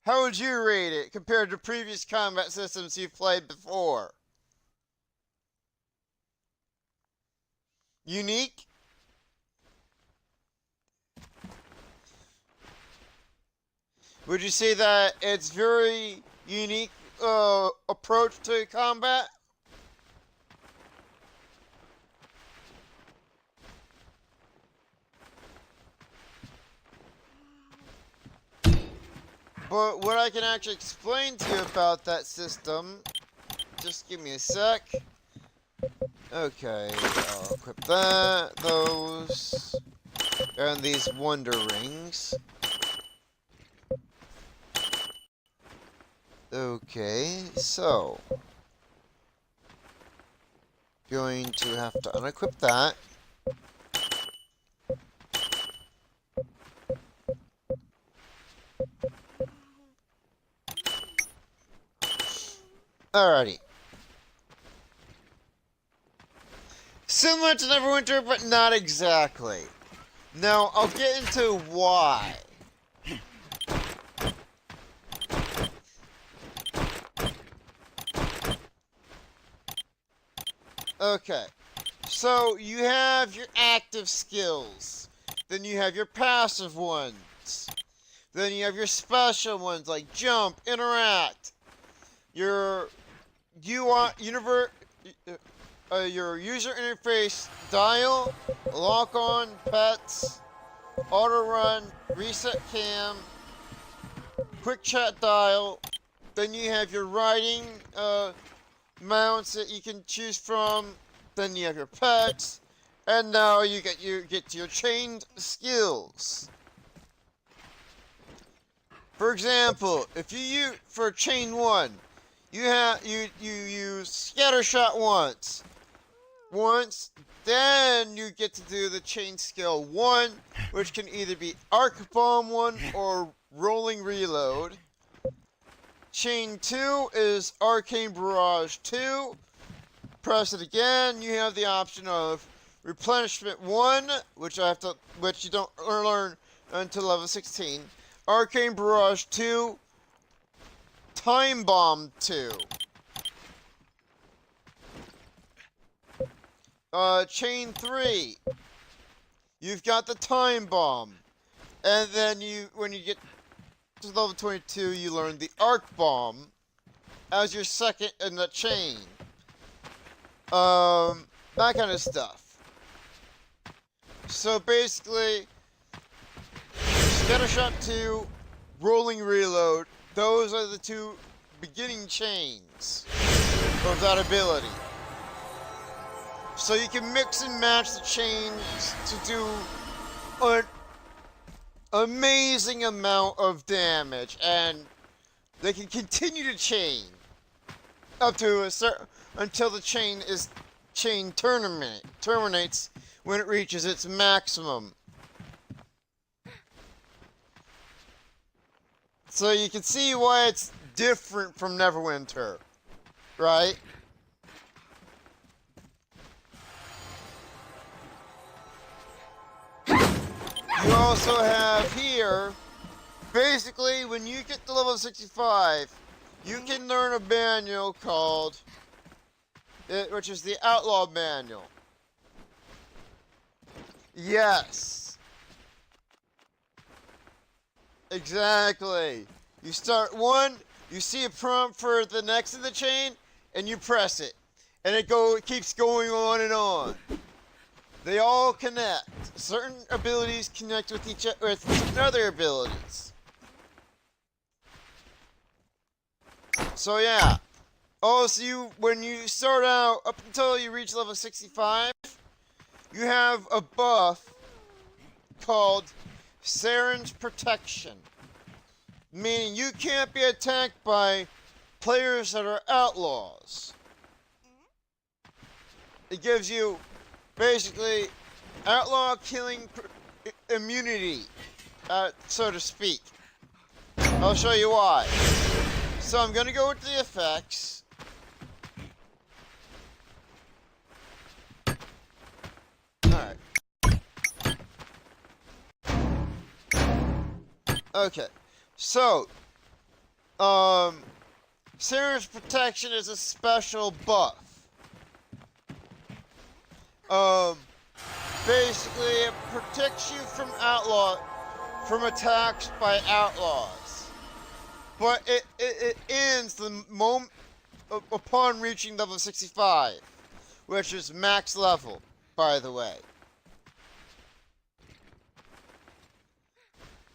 how would you rate it compared to previous combat systems you've played before? Unique? Would you say that it's very unique approach to combat? But what I can actually explain to you about that system, just give me a sec. Okay, I'll equip that, those, and these wonder rings. Okay, so going to have to unequip that. Alrighty. Similar to Neverwinter, but not exactly. Now, I'll get into why. Okay. So, you have your active skills. Then you have your passive ones. Then you have your special ones like jump, interact. Your user interface dial, lock on, pets, auto run, reset cam, quick chat dial. Then you have your riding mounts that you can choose from. Then you have your pets, and now you get to your chained skills. For example, if you use for chain 1, you use scatter shot once, then you get to do the chain skill 1, which can either be arc bomb 1 or Rolling Reload. Chain 2 is Arcane Barrage 2. Press it again. You have the option of Replenishment 1, which you don't learn until level 16. Arcane Barrage 2. Time Bomb 2. Chain 3. You've got the Time Bomb. And then when you get to level 22, you learn the Arc Bomb as your second in the chain. That kind of stuff. So basically, Scattershot 2, Rolling Reload, those are the two beginning chains of that ability. So you can mix and match the chains to do an amazing amount of damage, and they can continue to chain up to a certain until the chain terminates when it reaches its maximum. So you can see why it's different from Neverwinter, right? You also have here, basically, when you get to level 65, you can learn a manual called, which is the Outlaw Manual. Yes. Exactly. You start one, you see a prompt for the next in the chain, and you press it. And it keeps going on and on. They all connect. Certain abilities connect with with other abilities. So yeah. Also, when you start out, up until you reach level 65, you have a buff called Saren's Protection. Meaning you can't be attacked by players that are outlaws. It gives you basically outlaw killing immunity, so to speak. I'll show you why. So I'm gonna go into the effects. Alright. Okay. So, Saren's Protection is a special buff. Basically, it protects you from attacks by outlaws. But it ends the moment upon reaching level 65, which is max level, by the way.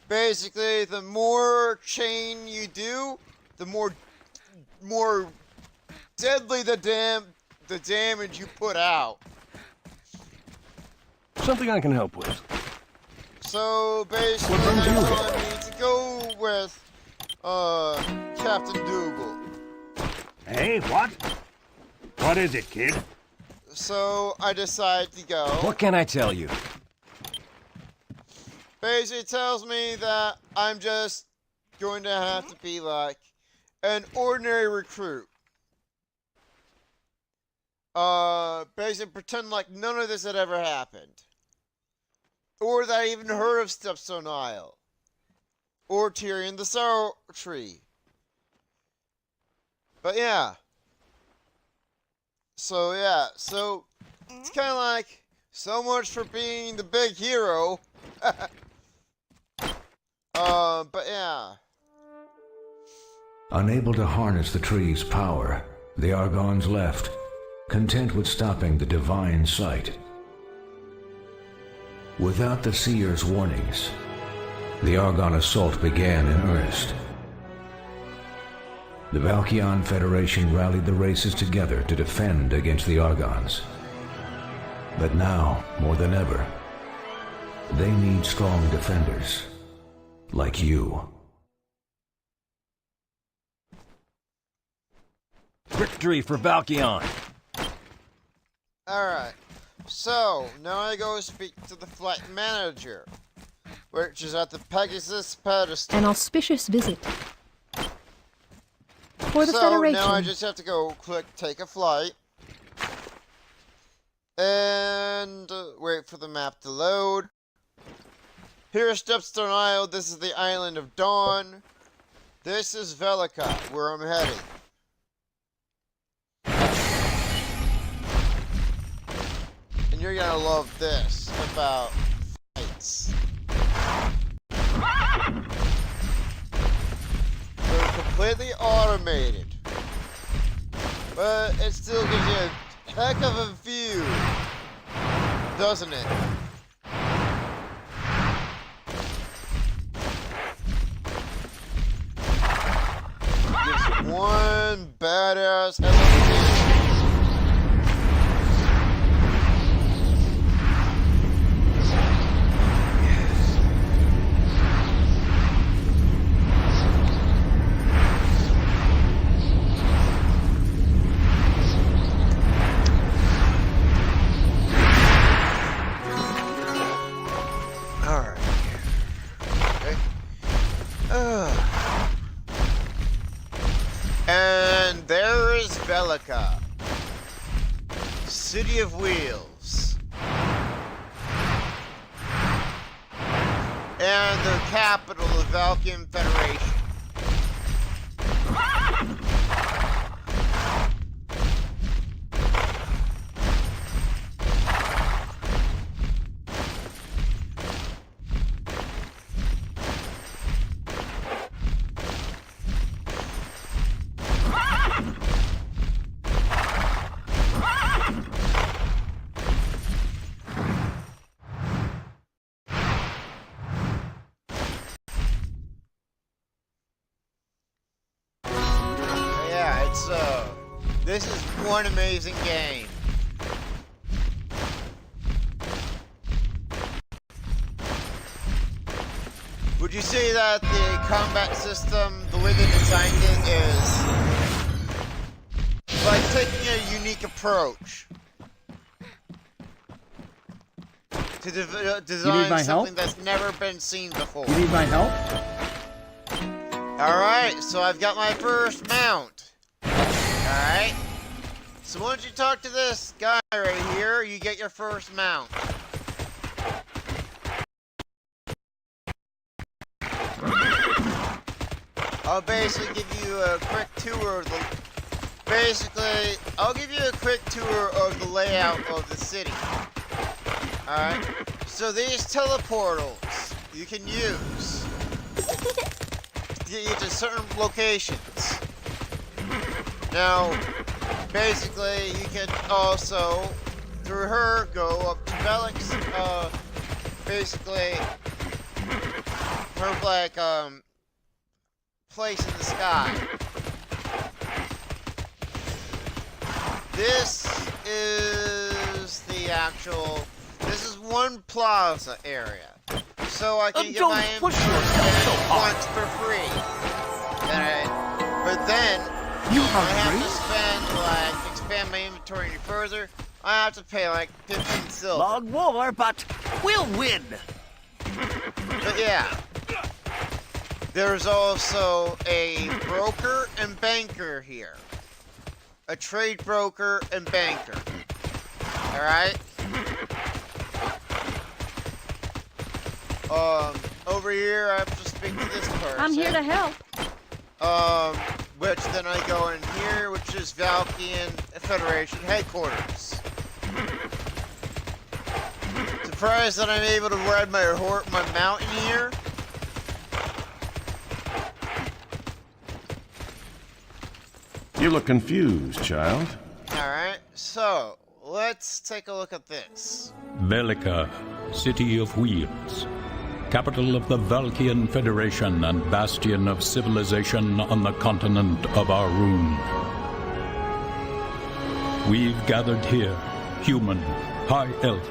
Basically, the more chain you do, the more deadly the damage you put out. Something I can help with. So basically, What brings you I here? need to go with Captain Dougal. Hey, what? What is it, kid? So I decide to go. What can I tell you? Basically, it tells me that I'm just going to have to be like an ordinary recruit. Basically pretend like none of this had ever happened. Or that I even heard of Stepstone Isle. Or Tyrion the Sorrow Tree. But yeah. So yeah, so it's kind of like, so much for being the big hero. But yeah. Unable to harness the tree's power, the Argons left, content with stopping the divine sight. Without the seer's warnings, the Argon assault began in earnest. The Valkyrie Federation rallied the races together to defend against the Argons. But now, more than ever, they need strong defenders, like you. Victory for Valkyrie. Alright. So, now I go speak to the flight manager. which is at the Pegasus pedestal. An auspicious visit. For the So Federation. now I just have to go click take a flight. And wait for the map to load. Here's Stepstone Isle. This is the Island of Dawn. This is Velica, where I'm heading. And you're gonna love this about fights. They're completely automated. But it still gives you a heck of a view, doesn't it? Just one badass elevation. And there is Velica, City of Wheels, and the capital of Valkyrie Federation. This is one amazing game. Would you say that the combat system, the way they designed it, is like taking a unique approach to design something that's never been seen before? You need my help? Alright, so I've got my first mount. Alright. So once you talk to this guy right here, you get your first mount. I'll basically give you a quick tour of the... I'll give you a quick tour of the layout of the city. Alright. So these teleportals you can use to get you to certain locations. Now, basically, you can also, through her, go up to Velik's, basically, her, like, place in the sky. This is the actual, this is one plaza area. So I can get my inventory once for free. But then, I have to spend, like, expand my inventory any further. I have to pay, like, 15 silver. Long war, but we'll win. But yeah. There's also a broker and banker here. A trade broker and banker. Alright? Over here, I have to speak to this person. I'm here to help. Which then I go in here, which is Valkyrie Federation headquarters. Surprised that I'm able to ride my mountain here. You look confused, child. Alright, so let's take a look at this. Velica, City of Wheels. Capital of the Valkyrie Federation and bastion of civilization on the continent of Arun. We've gathered here, human, high elf,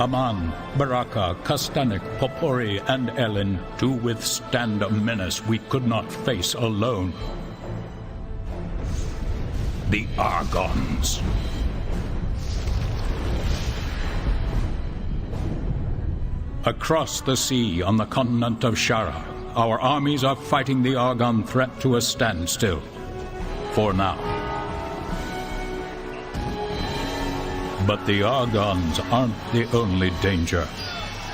Aman, Baraka, Kastanik, Popori, and Ellen, to withstand a menace we could not face alone. The Argons. Across the sea on the continent of Shara, our armies are fighting the Argon threat to a standstill. For now. But the Argons aren't the only danger.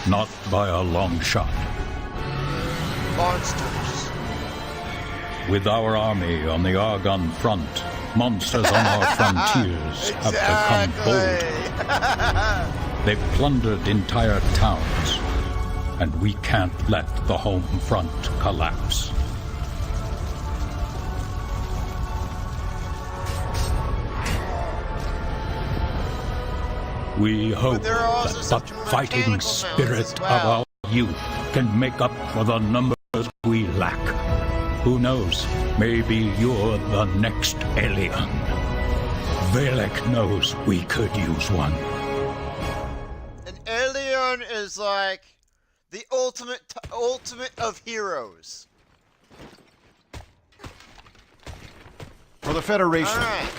Not by a long shot. Monsters. With our army on the Argon front, monsters on our frontiers have become bold. They've plundered entire towns, and we can't let the home front collapse. We hope that the fighting spirit of our youth can make up for the numbers we lack. Who knows? Maybe you're the next alien. Valek knows we could use one. An alien is like the ultimate of heroes. For the Federation. Alright.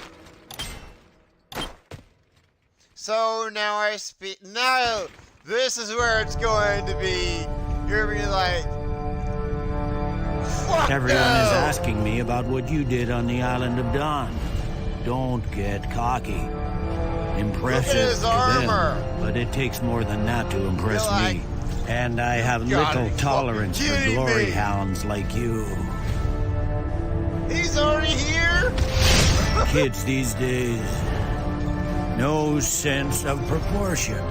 So now I speak. No! This is where it's going to be. You're gonna be like. Fuck Everyone no! is asking me about what you did on the island of Dawn. Don't get cocky. Impressive his to armor. them, but it takes more than that to impress You're like, me. And I have gotta little be tolerance fucking for kidding glory me. hounds like you. He's already here? Kids these days, no sense of proportion.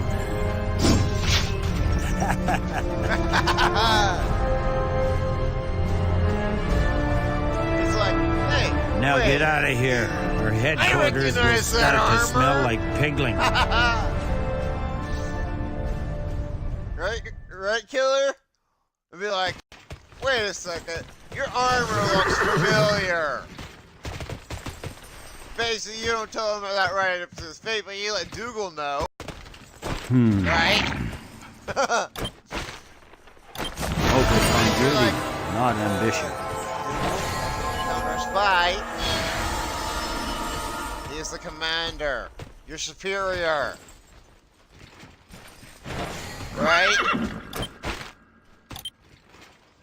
He's like, hey. Now wait. get out of here. Our headquarters will recognize that start to smell armor. like pigling. Right, killer? And be like, wait a second, your armor looks familiar. Basically, you don't tell him that right up to his face, but you let Dougal know. Right? Focus on duty, like- not ambition. Counter spy. He is the commander. Your superior. Right?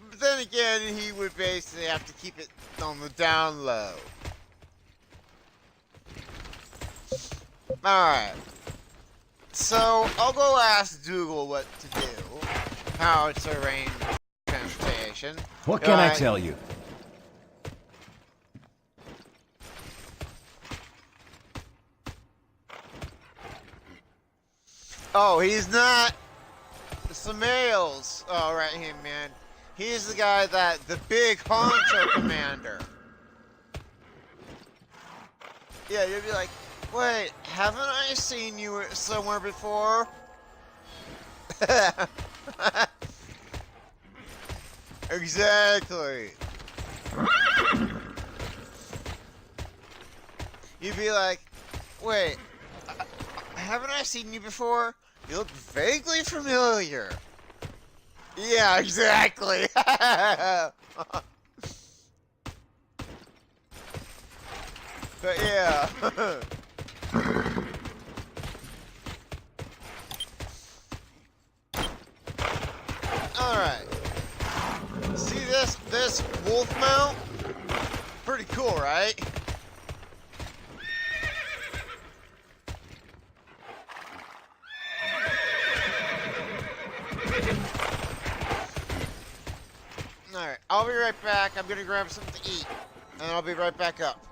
But then again, he would basically have to keep it on the down low. Alright. So, I'll go ask Dougal what to do. How to arrange transportation. What can I Alright. tell you? Oh, he's not Samael's right hand man. He's the guy that the big honcho commander. Yeah, you'd be like, wait, haven't I seen you somewhere before? Exactly. You'd be like, wait, haven't I seen you before? You look vaguely familiar. Yeah, exactly. But yeah. Alright. See this wolf mount? Pretty cool, right? Alright, I'll be right back. I'm gonna grab something to eat. And I'll be right back up.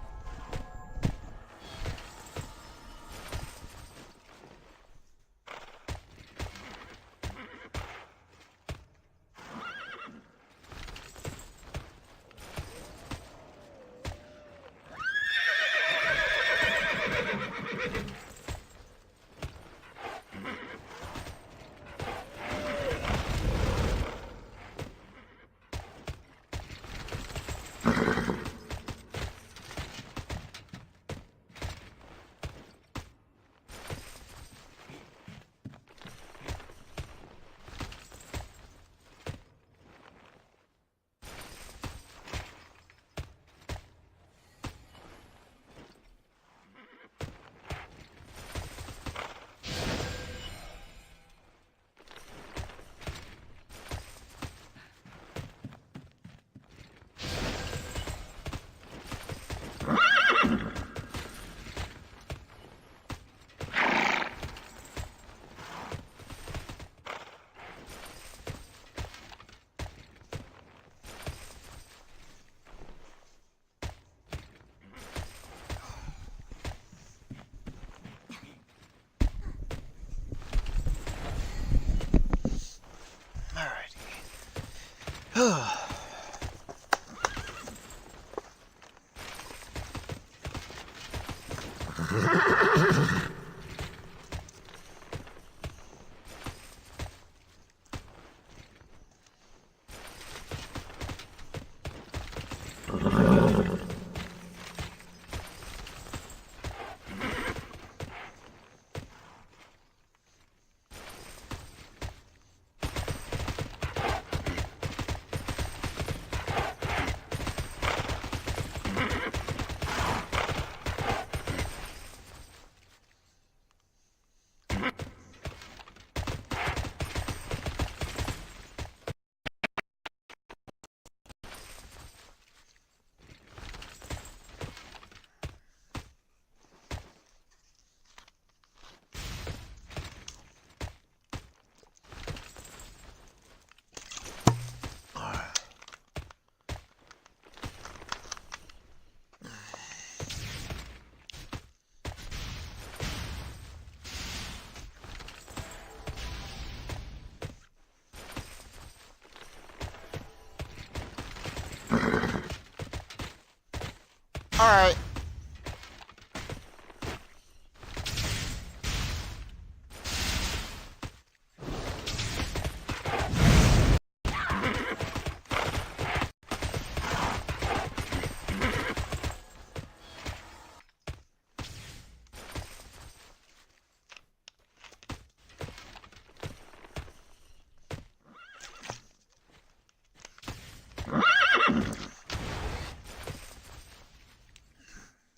Alright.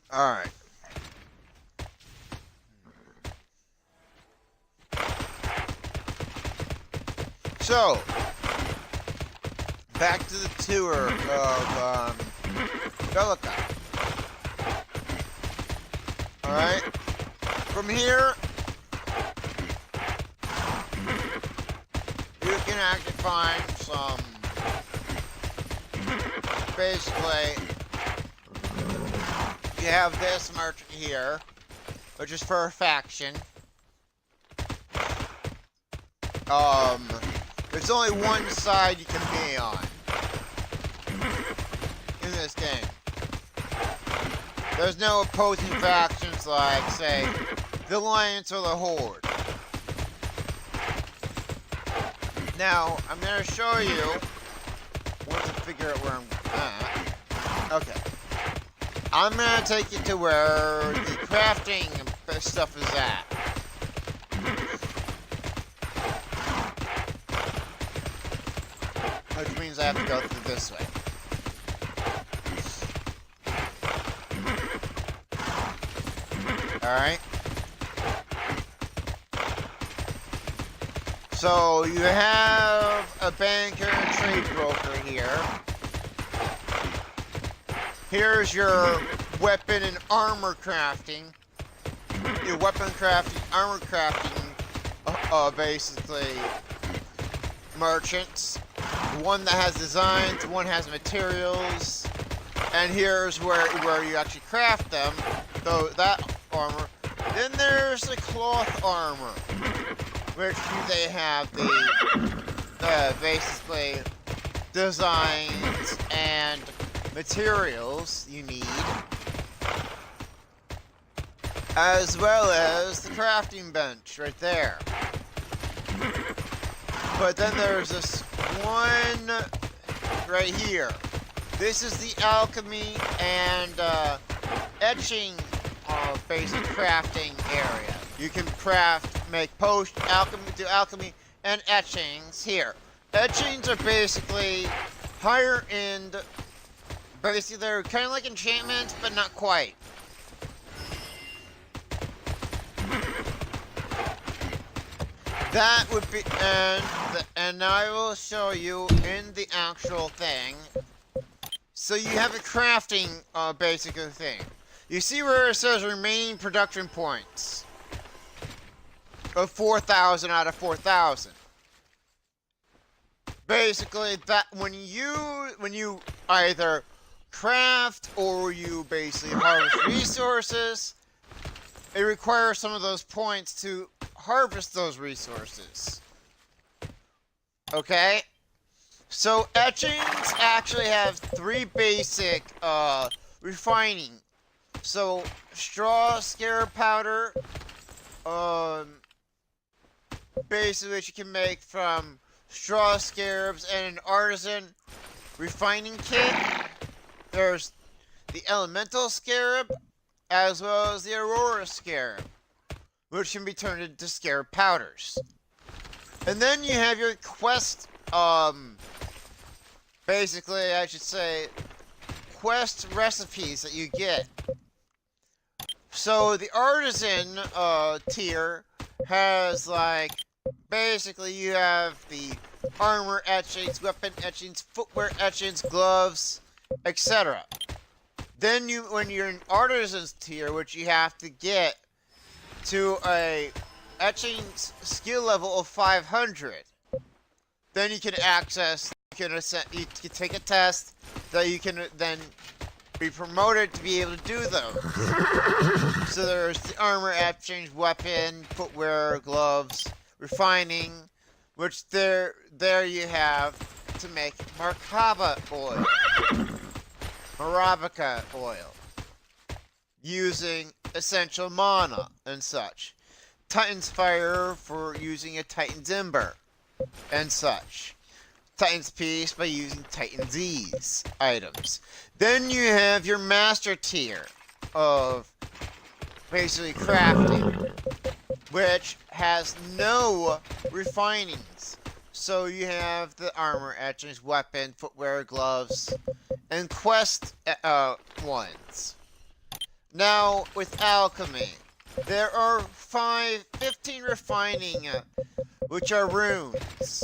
Alright. So, back to the tour of Bellica. Alright. From here, you can actually find some, basically, you have this merchant here, which is for a faction. There's only one side you can be on in this game. There's no opposing factions like, say, the Alliance or the Horde. Now, I'm gonna show you, once I figure out where I'm at. Okay. I'm gonna take you to where the crafting stuff is at. Which means I have to go through this way. Alright. So you have a banker and trade broker here. Here's your weapon and armor crafting. Your weapon crafting, armor crafting, basically, merchants. One that has designs, one has materials, and here's where you actually craft them. So that armor. Then there's the cloth armor, which they have the basically designs and materials you need, as well as the crafting bench right there. But then there's this one right here. This is the alchemy and etching basic crafting area. You can craft, make post alchemy, do alchemy and etchings here. Etchings are basically higher end. Basically, they're kind of like enchantments, but not quite. That would be, and I will show you in the actual thing. So you have a crafting, basic thing. You see where it says remaining production points of 4,000 out of 4,000. Basically, that when you either craft or you basically harvest resources, it requires some of those points to harvest those resources. Okay? So etchings actually have three basic refining. So straw scarab powder, basically which you can make from straw scarabs and an artisan refining kit. There's the elemental scarab as well as the aurora scarab, which can be turned into scarab powders. And then you have your quest, basically I should say, quest recipes that you get. So the artisan tier has like, basically you have the armor etchings, weapon etchings, footwear etchings, gloves, etc. Then when you're in artisan's tier, which you have to get to a etching skill level of 500, then you can access, you can take a test that you can then be promoted to be able to do those. So there's the armor etchings, weapon, footwear, gloves, refining, which there you have to make Markaba oil. Marabica oil. Using essential mana and such. Titan's Fire for using a Titan's Ember and such. Titan's Peace by using Titan's Ease items. Then you have your master tier of basically crafting, which has no refinings. So you have the armor etchings, weapon, footwear, gloves, and quest ones. Now with alchemy, there are 15 refining, which are runes.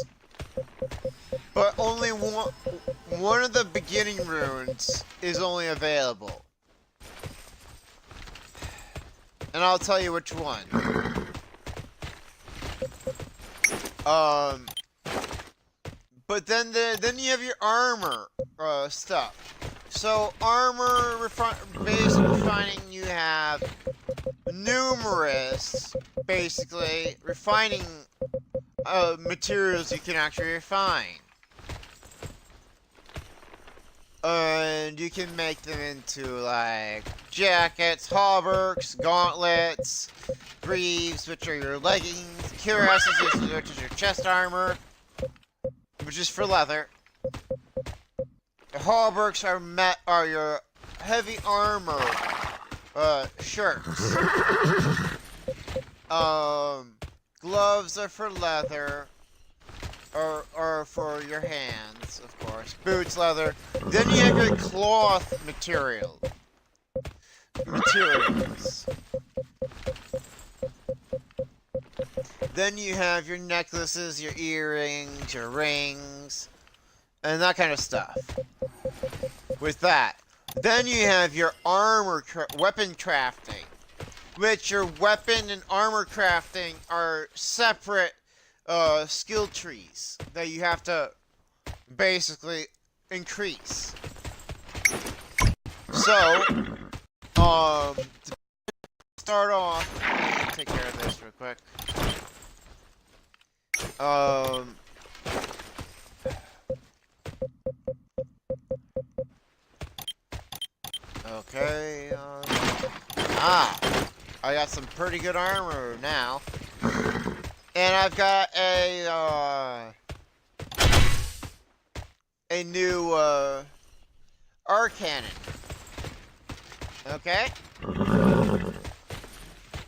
But only one of the beginning runes is only available. And I'll tell you which one. But then you have your armor stuff. So armor basic refining, you have numerous basically refining materials you can actually refine. And you can make them into like jackets, hauberks, gauntlets, greaves, which are your leggings, cuirasses, which is your chest armor, which is for leather. The hauberks are your heavy armor shirts. Gloves are for leather. Or for your hands, of course. Boots, leather. Then you have your cloth materials. Then you have your necklaces, your earrings, your rings, and that kind of stuff. With that. Then you have your weapon crafting. Which your weapon and armor crafting are separate skill trees that you have to basically increase. So, to start off, let me take care of this real quick. Okay, I got some pretty good armor now. And I've got a new arc cannon. Okay?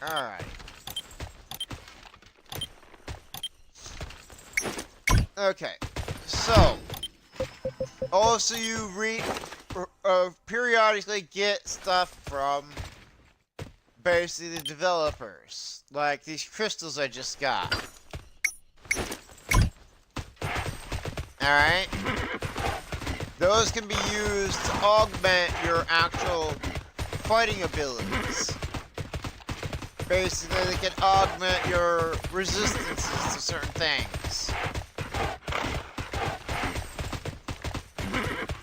Alright. Okay. So, also you periodically get stuff from basically the developers. Like these crystals I just got. Alright? Those can be used to augment your actual fighting abilities. Basically, they can augment your resistances to certain things.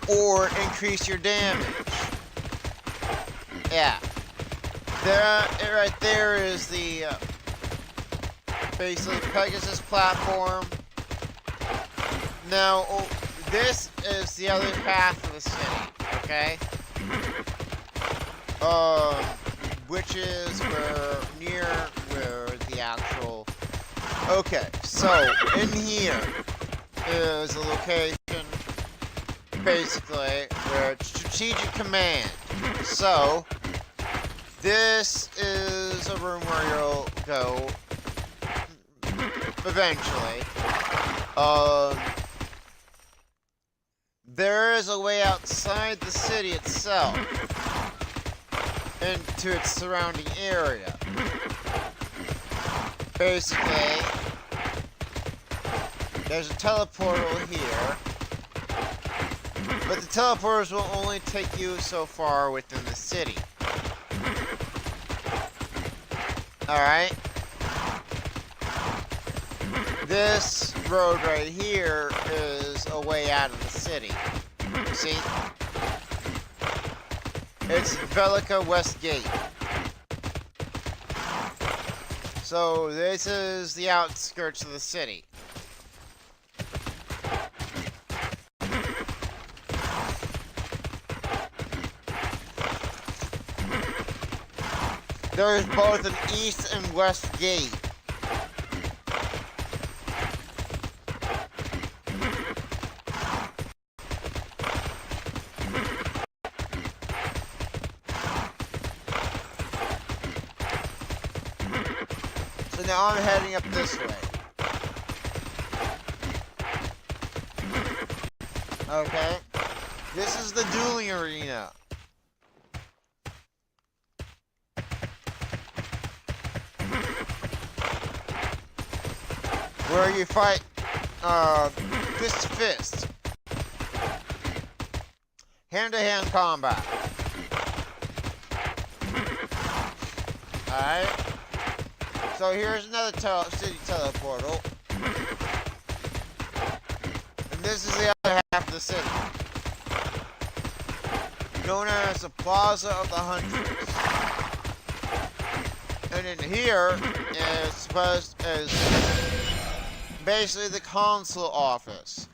Or increase your damage. Yeah. Right there is the basically Pegasus platform. Now this is the other path of the city, okay? Which is near where the actual... Okay, so in here is a location, basically, where it's strategic command. So, this is a room where you'll go eventually. There is a way outside the city itself into its surrounding area. Basically, there's a teleportal here, but the teleporters will only take you so far within the city. Alright? This road right here is a way out of the city. See? It's Velica West Gate. So this is the outskirts of the city. There is both an east and west gate. So now I'm heading up this way. Okay. This is the dueling arena. Where you fight, fist to fist. Hand-to-hand combat. Alright. So here's another city teleportal. And this is the other half of the city. Known as the Plaza of the Hundreds. And in here is supposed as basically the consul office.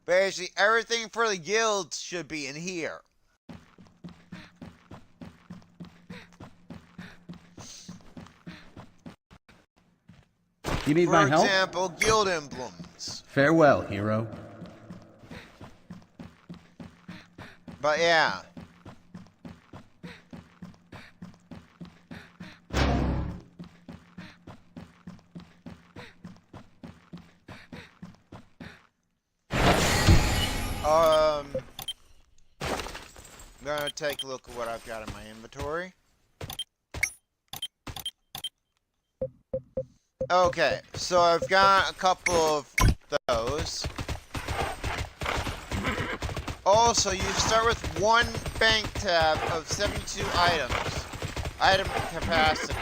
Basically, everything for the guilds should be in here. You need my help? For example, guild emblems. Farewell, hero. But yeah. I'm gonna take a look at what I've got in my inventory. Okay, so I've got a couple of those. Also, you start with one bank tab of 72 items. Item capacity.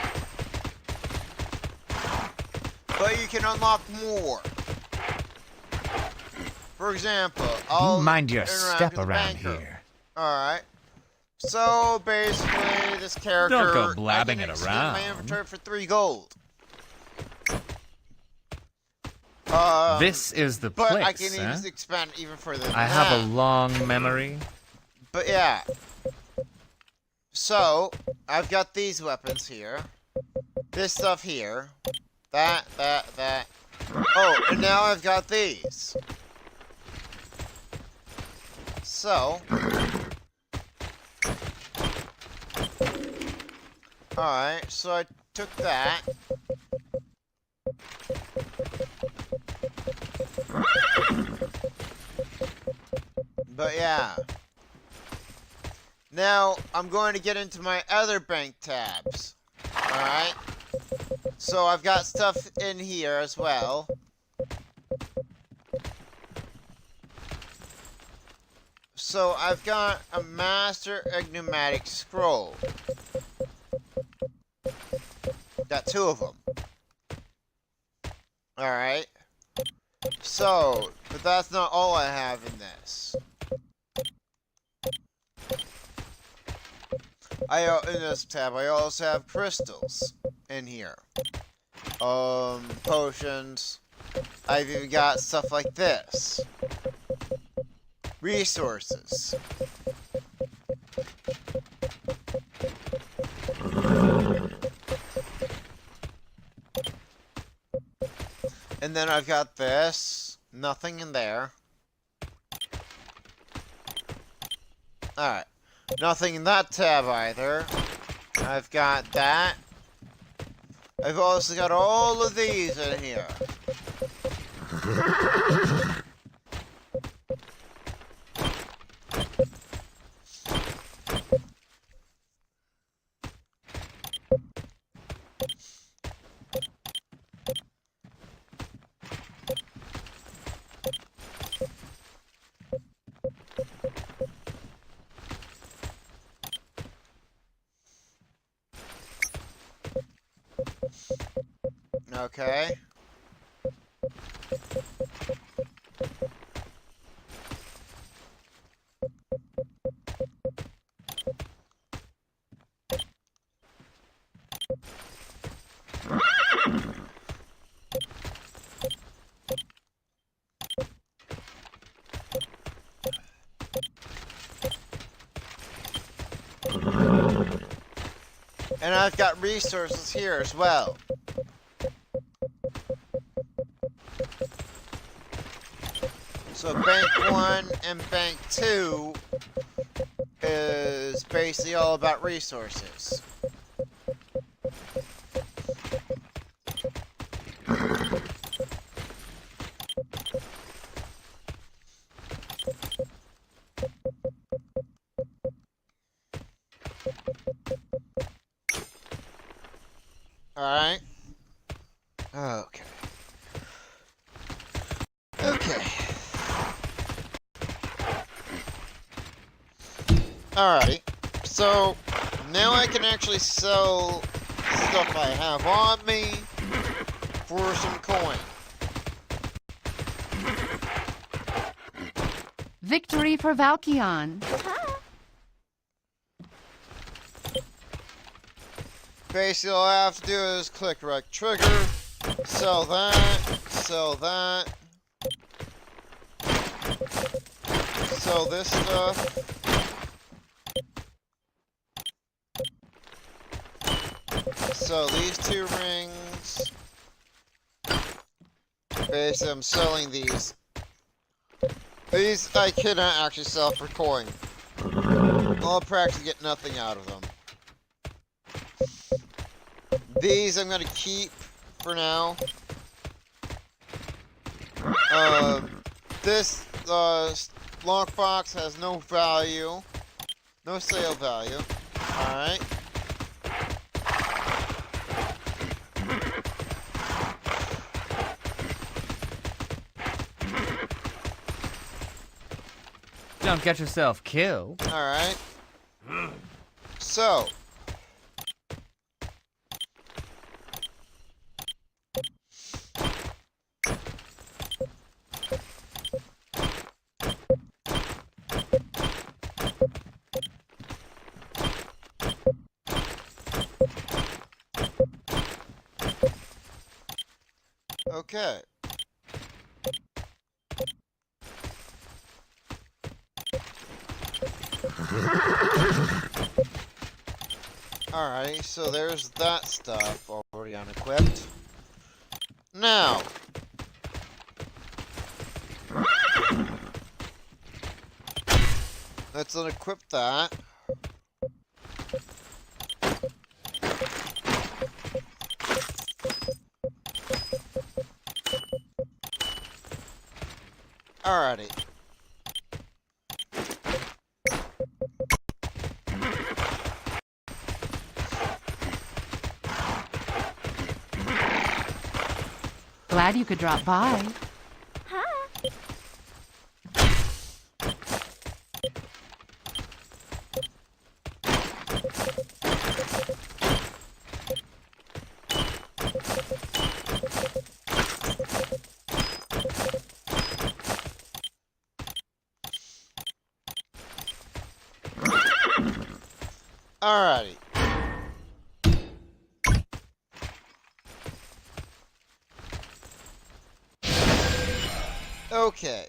But you can unlock more. For example, I'll mind your interact step with the around banker. here. Alright. So, basically, this character... Don't go blabbing I can it extend around. my inventory for 3 gold. This is the but place, I can eh? even expand even further than I that. have a long memory. But yeah. So, I've got these weapons here. This stuff here. That. Oh, and now I've got these. So. Alright, so I took that. But yeah. Now, I'm going to get into my other bank tabs. Alright? So I've got stuff in here as well. So I've got a Master Enigmatic Scroll. Got 2 of them. Alright. So, but that's not all I have in this. In this tab, I also have crystals in here. potions. I've even got stuff like this. Resources. And then I've got this. Nothing in there. Alright. Nothing in that tab either. I've got that. I've also got all of these in here. Okay. And I've got resources here as well. So Bank 1 and Bank 2 is basically all about resources. Alright. Okay. Okay. Alright. So, now I can actually sell stuff I have on me for some coin. Victory for Valkyrie. Basically, all I have to do is click right trigger, sell that, sell this stuff. Sell these 2 rings. Basically, I'm selling these. These I cannot actually sell for coin. I'll practically get nothing out of them. These I'm gonna keep for now. This lockbox has no value. No sale value. Alright. Don't get yourself killed. Alright. So. Okay. Alright, so there's that stuff already unequipped. Now, let's unequip that. Alrighty. Glad you could drop by. Alrighty. Okay.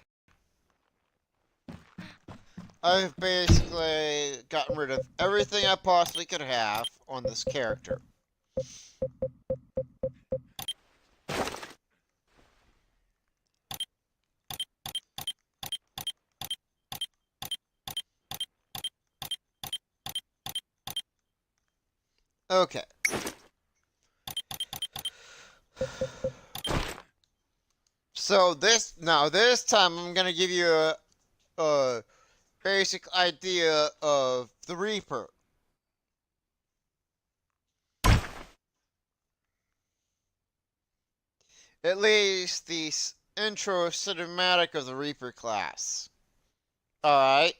I've basically gotten rid of everything I possibly could have on this character. Okay. So this time I'm gonna give you a basic idea of the Reaper. At least the intro cinematic of the Reaper class. Alright.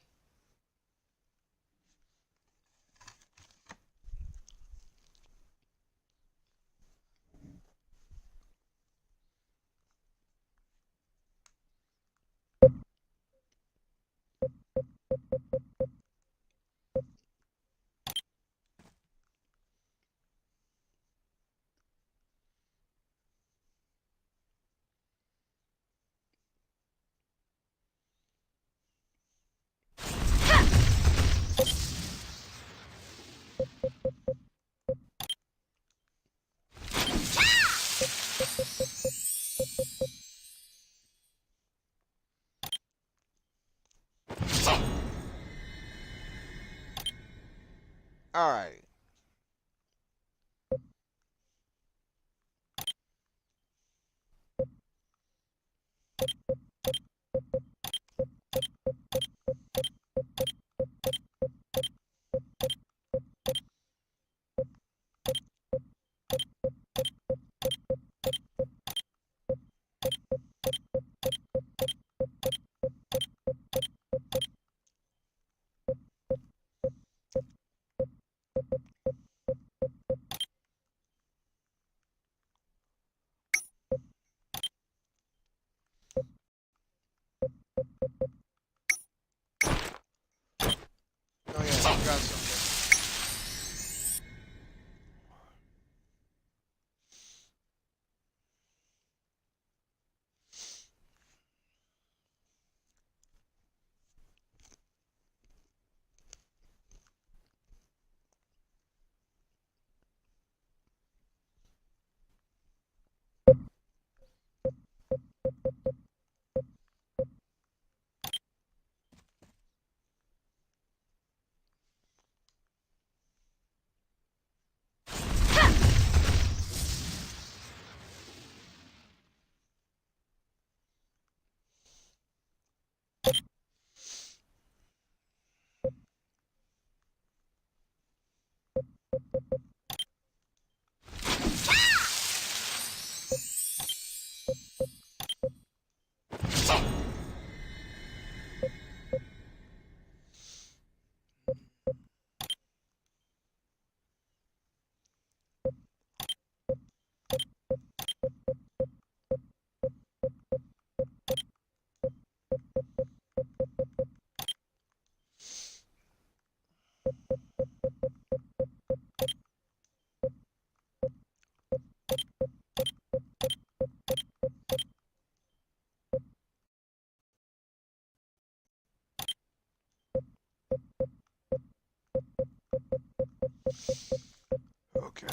Alright. Oh yeah, I forgot something. Okay.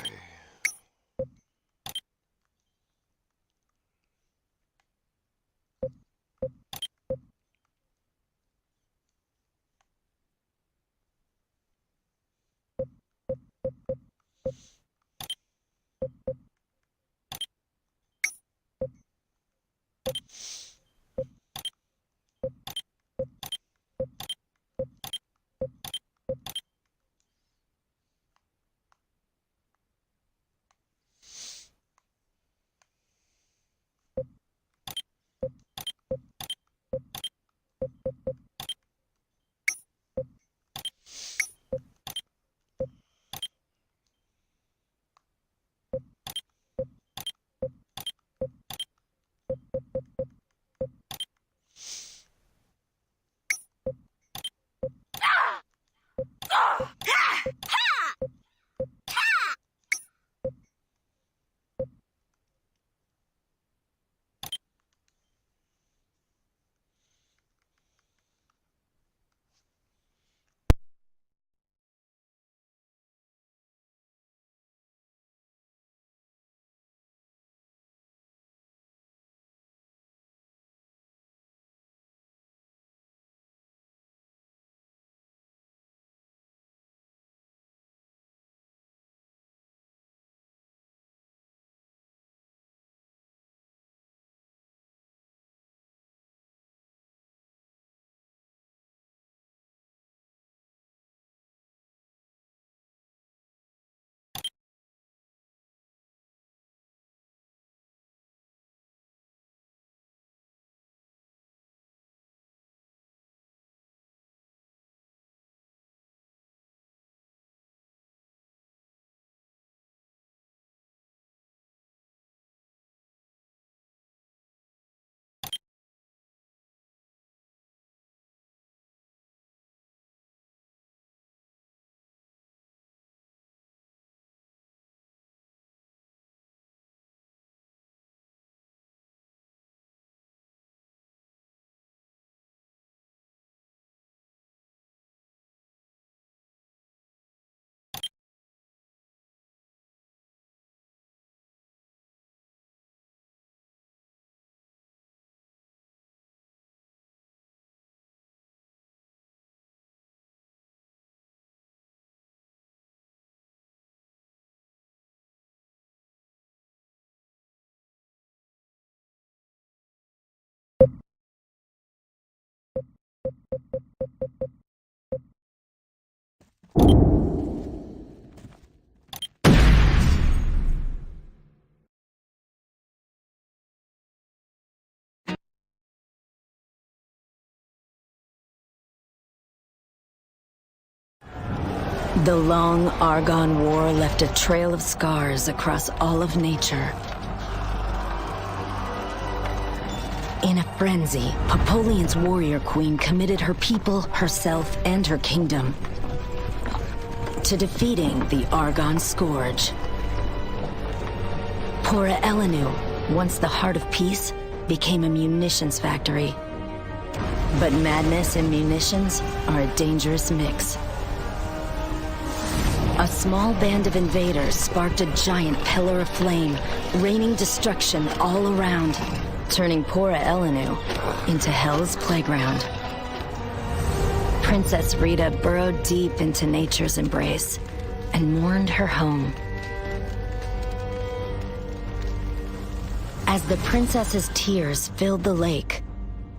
The long Argonne War left a trail of scars across all of nature. In a frenzy, Apollion's warrior queen committed her people, herself, and her kingdom to defeating the Argonne Scourge. Pora Elenu, once the heart of peace, became a munitions factory. But madness and munitions are a dangerous mix. A small band of invaders sparked a giant pillar of flame, raining destruction all around, turning Pora Elenu into Hell's playground. Princess Rita burrowed deep into nature's embrace and mourned her home. As the princess's tears filled the lake,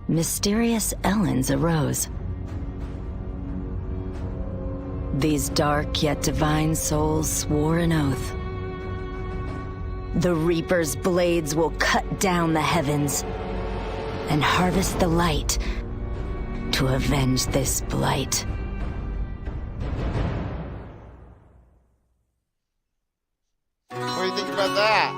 mysterious Ellens arose. These dark yet divine souls swore an oath. The Reaper's blades will cut down the heavens and harvest the light to avenge this blight. What do you think about that?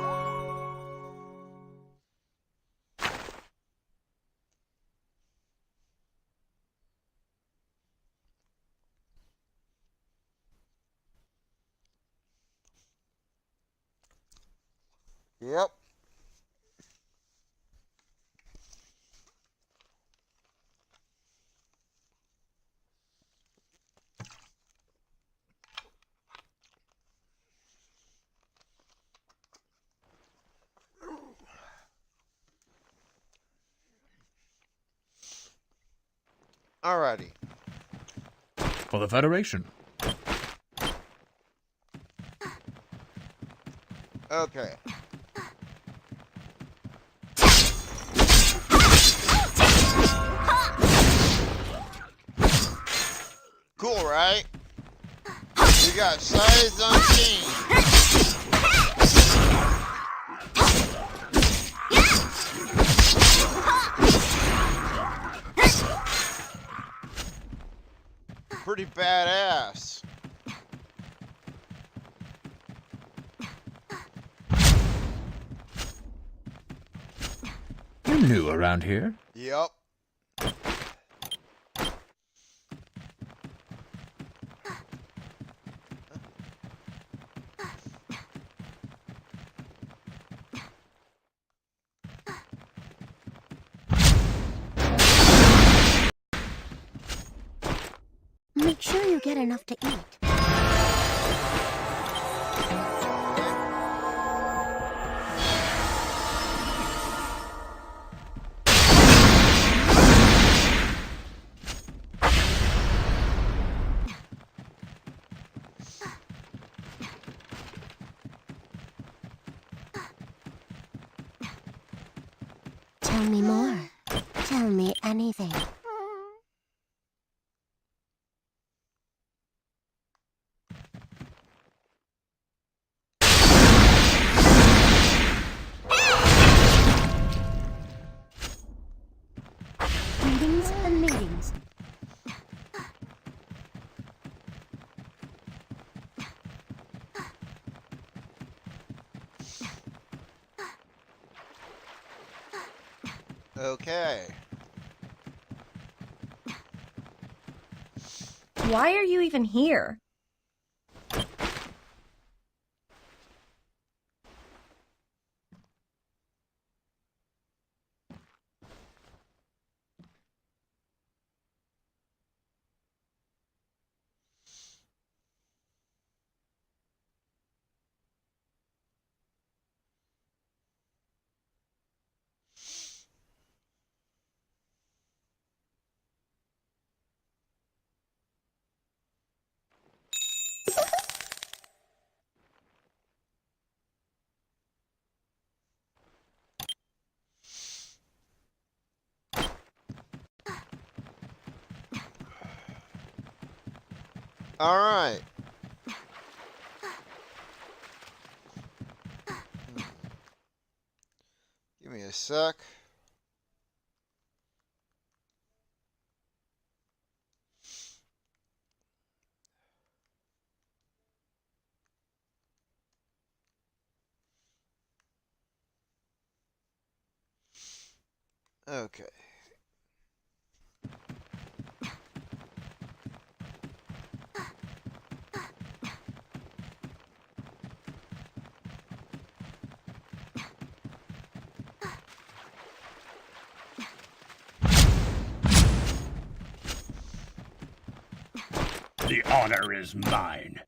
Yep. Alrighty. For the Federation. Okay. Cool, right? We got size unseen. Pretty badass. You're new around here. Yep. Make sure you get enough to eat. Tell me more. Tell me anything. Meetings and meetings. Okay. Why are you even here? Alright. Give me a sec. Okay. The honor is mine.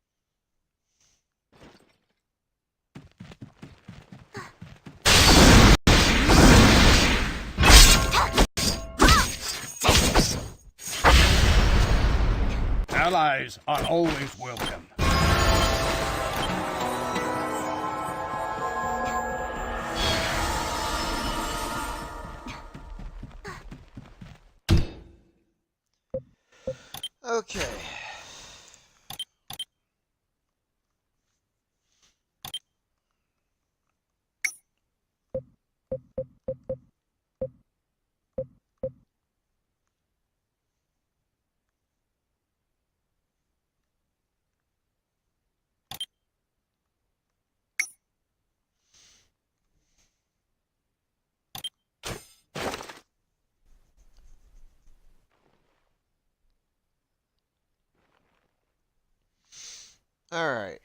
Allies are always welcome. Okay. Alright.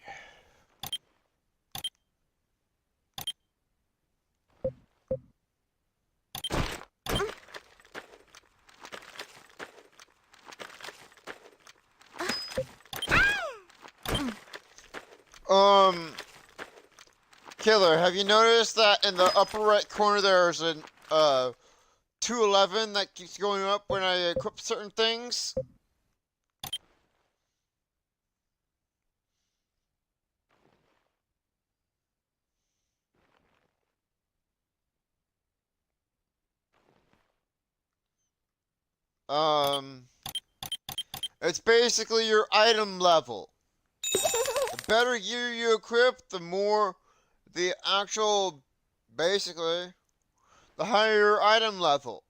Killer, have you noticed that in the upper right corner there's an 211 that keeps going up when I equip certain things? It's basically your item level. The better gear you equip, the more the actual, basically, the higher your item level.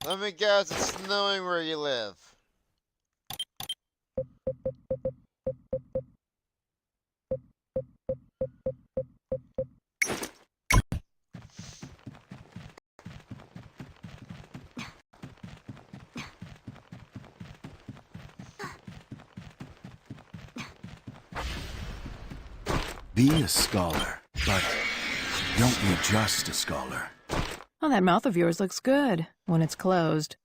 Let me guess, it's snowing where you live. Be a scholar, but don't be just a scholar. Oh, that mouth of yours looks good when it's closed.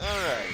Alright.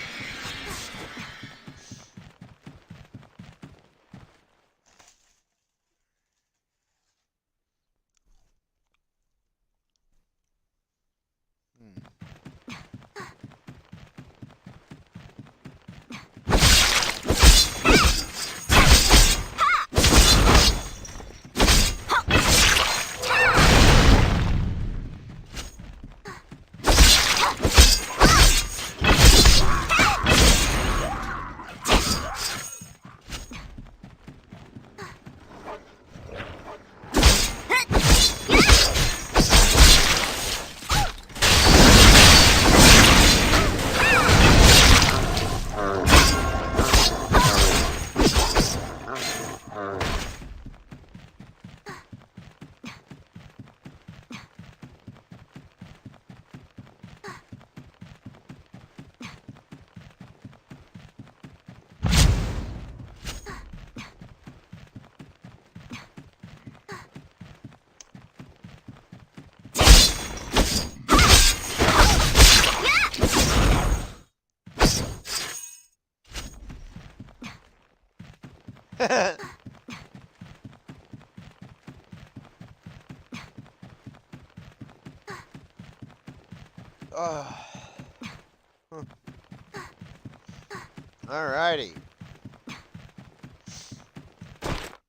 Alrighty.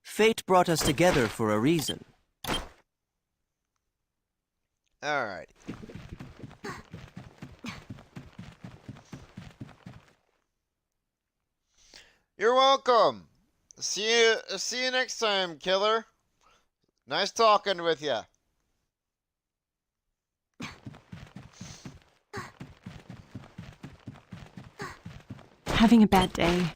Fate brought us together for a reason. Alrighty. You're welcome. See you next time, killer. Nice talking with ya. Having a bad day.